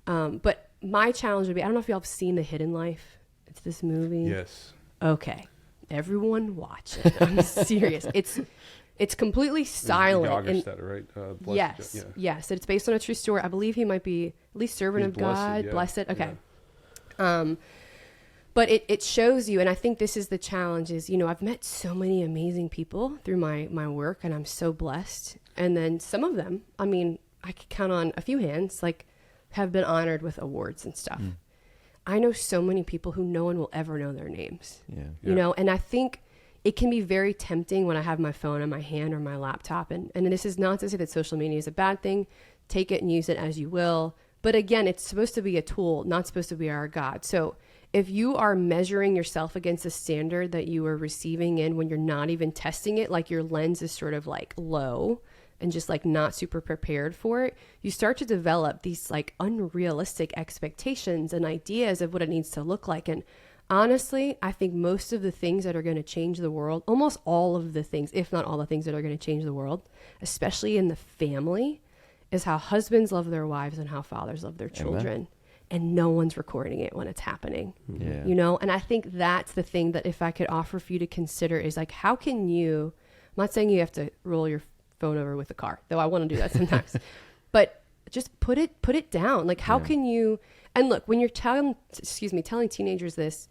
But my challenge would be, I don't know if y'all have seen The Hidden Life. It's this movie. Yes. Okay. Everyone watch it. I'm serious. It's completely silent. And right? yes. Yes. It's based on a true story. I believe he might be at least servant of God. Blessed. Okay. Yeah. But it shows you, and I think this is the challenge is, you know, I've met so many amazing people through my work, and I'm so blessed. And then some of them, I mean, I could count on a few hands, like have been honored with awards and stuff. I know so many people who no one will ever know their names, you know, and I think it can be very tempting when I have my phone in my hand or my laptop. And this is not to say that social media is a bad thing. Take it and use it as you will. But again, it's supposed to be a tool, not supposed to be our God. So if you are measuring yourself against a standard that you are receiving in when you're not even testing it, like your lens is sort of like low and just like not super prepared for it, you start to develop these like unrealistic expectations and ideas of what it needs to look like. And honestly, I think most of the things that are going to change the world, almost all of the things, if not all the things that are going to change the world, especially in the family, is how husbands love their wives and how fathers love their children. And no one's recording it when it's happening, you know? And I think that's the thing that if I could offer for you to consider is like, how can you, I'm not saying you have to roll your phone over with the car, though I want to do that sometimes, but just put it down. Like, how can you, and look, when you're telling teenagers this,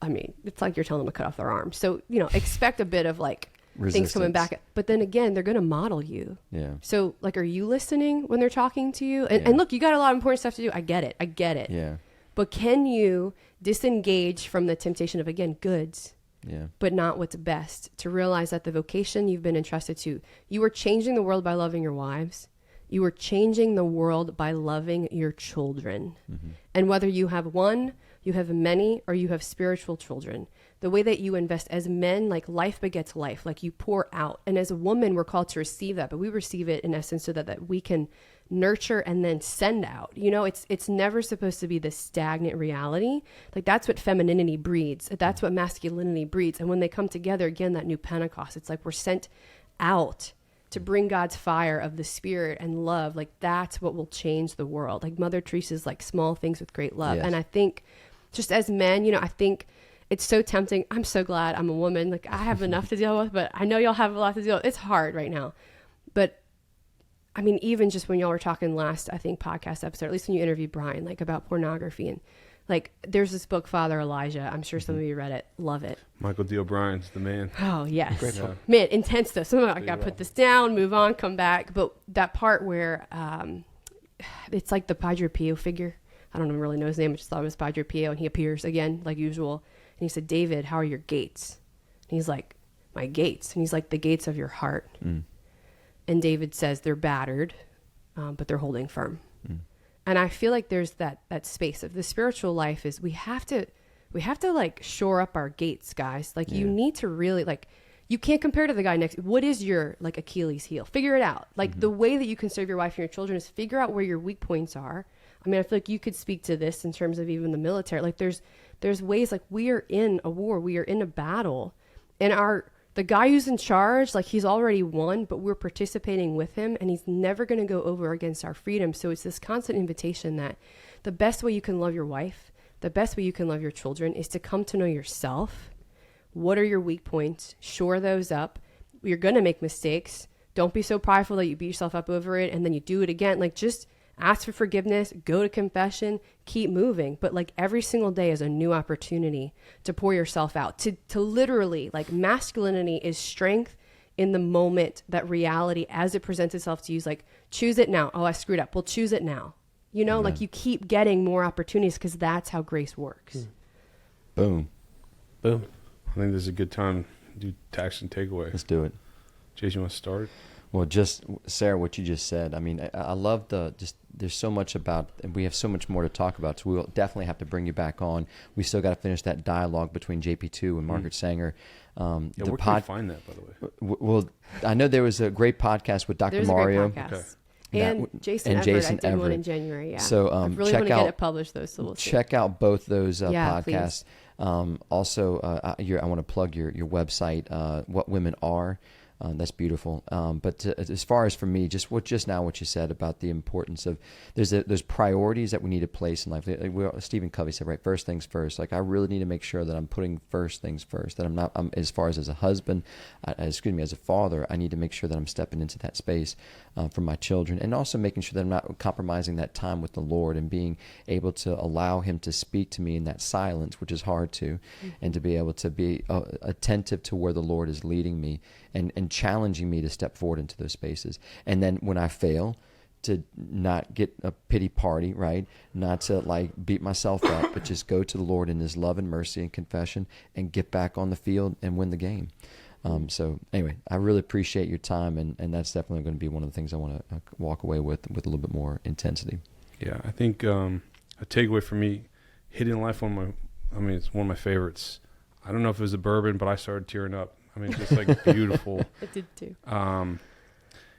I mean, it's like you're telling them to cut off their arms. So, you know, expect a bit of like things coming back. But then again, they're going to model you. Yeah. So like, are you listening when they're talking to you? And look, you got a lot of important stuff to do. I get it. Yeah. But can you disengage from the temptation of, again, goods, but not what's best, to realize that the vocation you've been entrusted to, you are changing the world by loving your wives. You are changing the world by loving your children. And whether you have one, you have many, or you have spiritual children, the way that you invest as men, like life begets life, like you pour out. And as a woman, we're called to receive that, but we receive it in essence so that we can nurture and then send out. You know, it's never supposed to be this stagnant reality. Like that's what femininity breeds. That's what masculinity breeds. And when they come together, again, that new Pentecost, it's like we're sent out to bring God's fire of the spirit and love. Like that's what will change the world. Like Mother Teresa's like small things with great love. And I think just as men, you know, I think it's so tempting. I'm so glad I'm a woman. Like I have enough to deal with, but I know y'all have a lot to deal with. It's hard right now. But I mean, even just when y'all were talking last, I think podcast episode, at least when you interviewed Brian, like about pornography, and like there's this book, Father Elijah. I'm sure some of you read it. Love it. Michael D. O'Brien's the man. Oh yes. Great book. Man, intense stuff. Some of I got to put this down, move on, come back. But that part where it's like the Padre Pio figure. I don't really know his name. I just thought it was Padre Pio, and he appears again like usual. And he said, David, how are your gates? And he's like, my gates. And he's like, the gates of your heart. And David says, they're battered, but they're holding firm. And I feel like there's that space of the spiritual life is we have to like shore up our gates, guys. Like you need to really like, you can't compare to the guy next. What is your like Achilles heel? Figure it out. Like the way that you can serve your wife and your children is figure out where your weak points are. I mean, I feel like you could speak to this in terms of even the military. Like there's ways like we are in a war, we are in a battle, and the guy who's in charge, like he's already won, but we're participating with him, and he's never going to go over against our freedom. So it's this constant invitation that the best way you can love your wife, the best way you can love your children is to come to know yourself. What are your weak points? Shore those up. You're going to make mistakes. Don't be so prideful that you beat yourself up over it and then you do it again. Like just ask for forgiveness, go to confession, keep moving. But like every single day is a new opportunity to pour yourself out, to literally, like masculinity is strength in the moment, that reality as it presents itself to you is like, choose it now. Oh, I screwed up. Well, choose it now. You know, like you keep getting more opportunities because that's how grace works. Boom. I think this is a good time to do tax and takeaway. Let's do it. Jason, you want to start? Well, just Sarah, what you just said. I mean, I love there's so much about, and we have so much more to talk about. So we'll definitely have to bring you back on. We still got to finish that dialogue between JP2 and Margaret Sanger. Yeah, where can we find that, by the way? Well, I know there was a great podcast with Dr. There's Mario. a great podcast. Okay. And Jason and Everett. Jason I did one Everett. in January. Yeah. So I really check want to out get it published though. So we'll see. check out both those Yeah, podcasts. Also, I want to plug your website, What Women Are. That's beautiful. But as far as for me, just what you said about the importance of there's priorities that we need to place in life. Stephen Covey said, right, first things first. Like I really need to make sure that I'm putting first things first. That I'm as far as a husband, as a father, I need to make sure that I'm stepping into that space for my children, and also making sure that I'm not compromising that time with the Lord and being able to allow Him to speak to me in that silence, which is hard to, and to be able to be attentive to where the Lord is leading me and challenging me to step forward into those spaces. And then when I fail, to not get a pity party, right? Not to like beat myself up, but just go to the Lord in His love and mercy and confession and get back on the field and win the game. So anyway, I really appreciate your time, and that's definitely going to be one of the things I want to walk away with a little bit more intensity. Yeah, I think a takeaway for me, Hidden Life, it's one of my favorites. I don't know if it was a bourbon, but I started tearing up. I mean, just like beautiful. I did too. And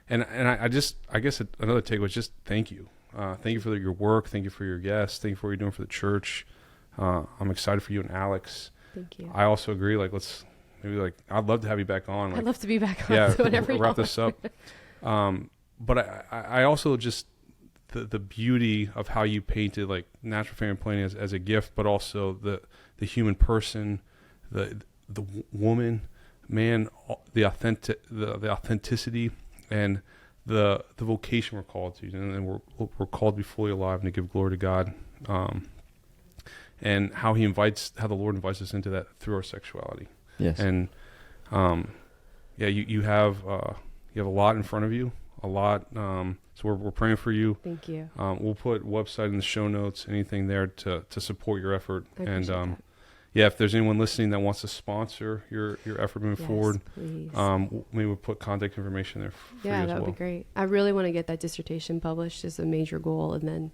I guess another takeaway is just thank you. Thank you for your work. Thank you for your guests. Thank you for what you're doing for the church. I'm excited for you and Alex. Thank you. I also agree. Like, I'd love to have you back on. I'd love to be back on. Yeah, whenever you wrap want. this up. But I also just the beauty of how you painted like natural family planning as a gift, but also the human person, the woman, man, the authenticity, and the vocation we're called to, and we're called to be fully alive and to give glory to God, and how the Lord invites us into that through our sexuality. Yes. And you have a lot in front of you, a lot. So we're praying for you. Thank you. We'll put website in the show notes, anything there to support your effort. I appreciate that. Yeah, if there's anyone listening that wants to sponsor your effort moving forward, please. maybe we'll put contact information there for you Yeah, as that well. would be great. I really want to get that dissertation published as a major goal, and then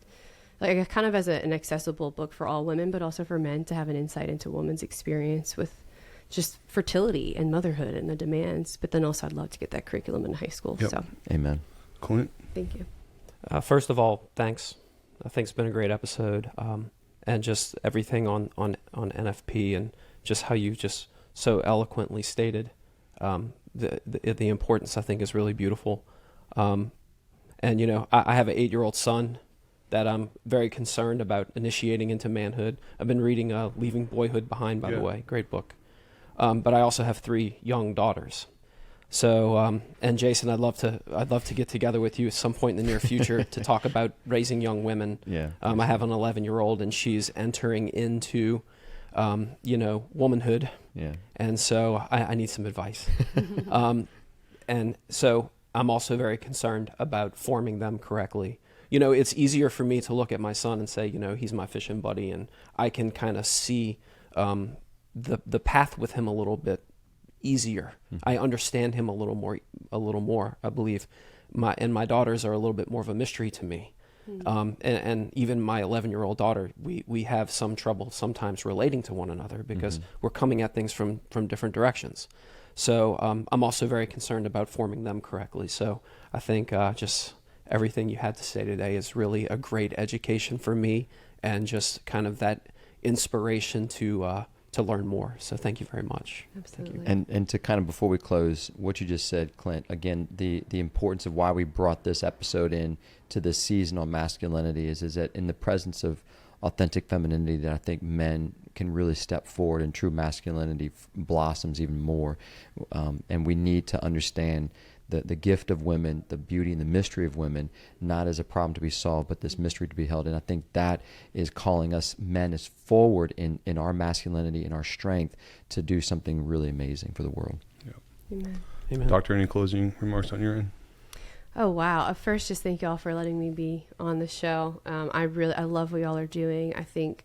like kind of as an accessible book for all women, but also for men to have an insight into women's experience with just fertility and motherhood and the demands. But then also I'd love to get that curriculum in high school. Yep. So Amen. Clint? thank you. First of all, thanks. I think it's been a great episode, and just everything on NFP and just how you just so eloquently stated the importance. I think is really beautiful. And I have an 8-year-old son that I'm very concerned about initiating into manhood. I've been reading Leaving Boyhood Behind, by the way, great book. But I also have 3 young daughters. So, and Jason, I'd love to get together with you at some point in the near future to talk about raising young women. Yeah. I have an 11-year-old, and she's entering into, womanhood. Yeah. And so I need some advice. And so I'm also very concerned about forming them correctly. It's easier for me to look at my son and say, he's my fishing buddy, and I can kind of see the path with him a little bit easier. I understand him a little more, I believe. My daughters are a little bit more of a mystery to me. And even my 11-year-old daughter, we have some trouble sometimes relating to one another because we're coming at things from different directions. So I'm also very concerned about forming them correctly. So I think just everything you had to say today is really a great education for me, and just kind of that inspiration to learn more. So thank you very much. Absolutely. And to kind of, before we close, what you just said, Clint, again, the importance of why we brought this episode in to this season on masculinity is that in the presence of authentic femininity, that I think men can really step forward, and true masculinity blossoms even more. And we need to understand the gift of women, the beauty and the mystery of women, not as a problem to be solved, but this mystery to be held. And I think that is calling us men as forward in our masculinity and our strength to do something really amazing for the world. Yeah. Amen. Doctor, any closing remarks on your end? Oh, wow. First, just thank you all for letting me be on the show. I love what y'all are doing. I think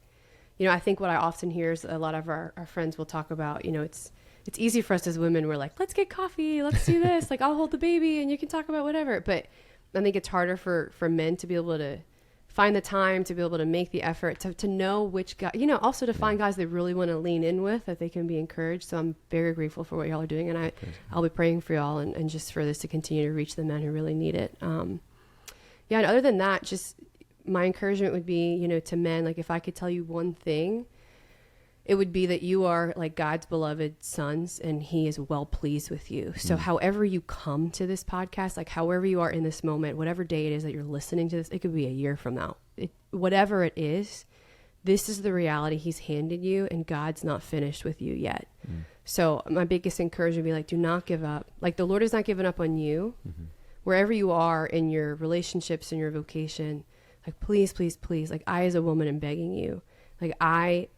what I often hear is a lot of our friends will talk about, it's it's easy for us as women. We're like, let's get coffee, let's do this. Like, I'll hold the baby and you can talk about whatever. But I think it's harder for men to be able to find the time, to be able to make the effort, to know which guy, also to find guys they really want to lean in with, that they can be encouraged. So I'm very grateful for what y'all are doing. And I'll be praying for y'all and just for this to continue to reach the men who really need it. And other than that, just my encouragement would be, to men, like if I could tell you one thing, it would be that you are like God's beloved sons and he is well pleased with you. So however you come to this podcast, like however you are in this moment, whatever day it is that you're listening to this, it could be a year from now. Whatever it is, this is the reality he's handed you and God's not finished with you yet. So my biggest encouragement would be like, do not give up. Like the Lord has not given up on you. Wherever you are in your relationships and your vocation, like please, please, please, like I as a woman am begging you, like I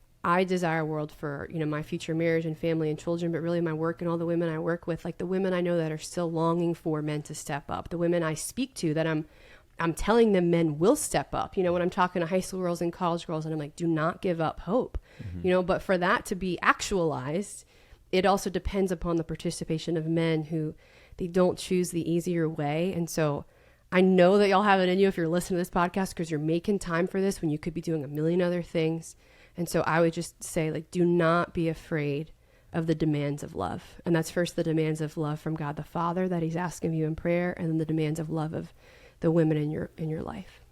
desire a world for, my future marriage and family and children, but really my work and all the women I work with, like the women I know that are still longing for men to step up, the women I speak to that I'm telling them men will step up, when I'm talking to high school girls and college girls and I'm like, do not give up hope, but for that to be actualized, it also depends upon the participation of men who they don't choose the easier way. And so I know that y'all have it in you if you're listening to this podcast because you're making time for this when you could be doing a million other things. And so I would just say, like, do not be afraid of the demands of love. And that's first the demands of love from God the Father that he's asking of you in prayer, and then the demands of love of the women in your life.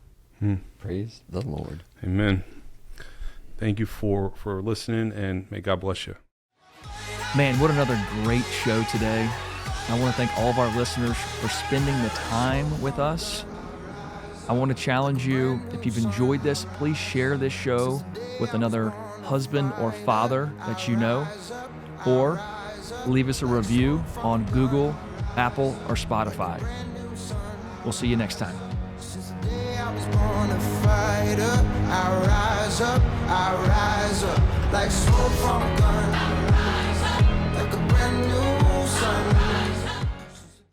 Praise the Lord. Amen. Thank you for listening, and may God bless you. Man, what another great show today. I want to thank all of our listeners for spending the time with us. I want to challenge you, if you've enjoyed this, please share this show with another husband or father that you know, or leave us a review on Google, Apple, or Spotify. We'll see you next time. I was born a fighter. I rise up like smoke from a gun.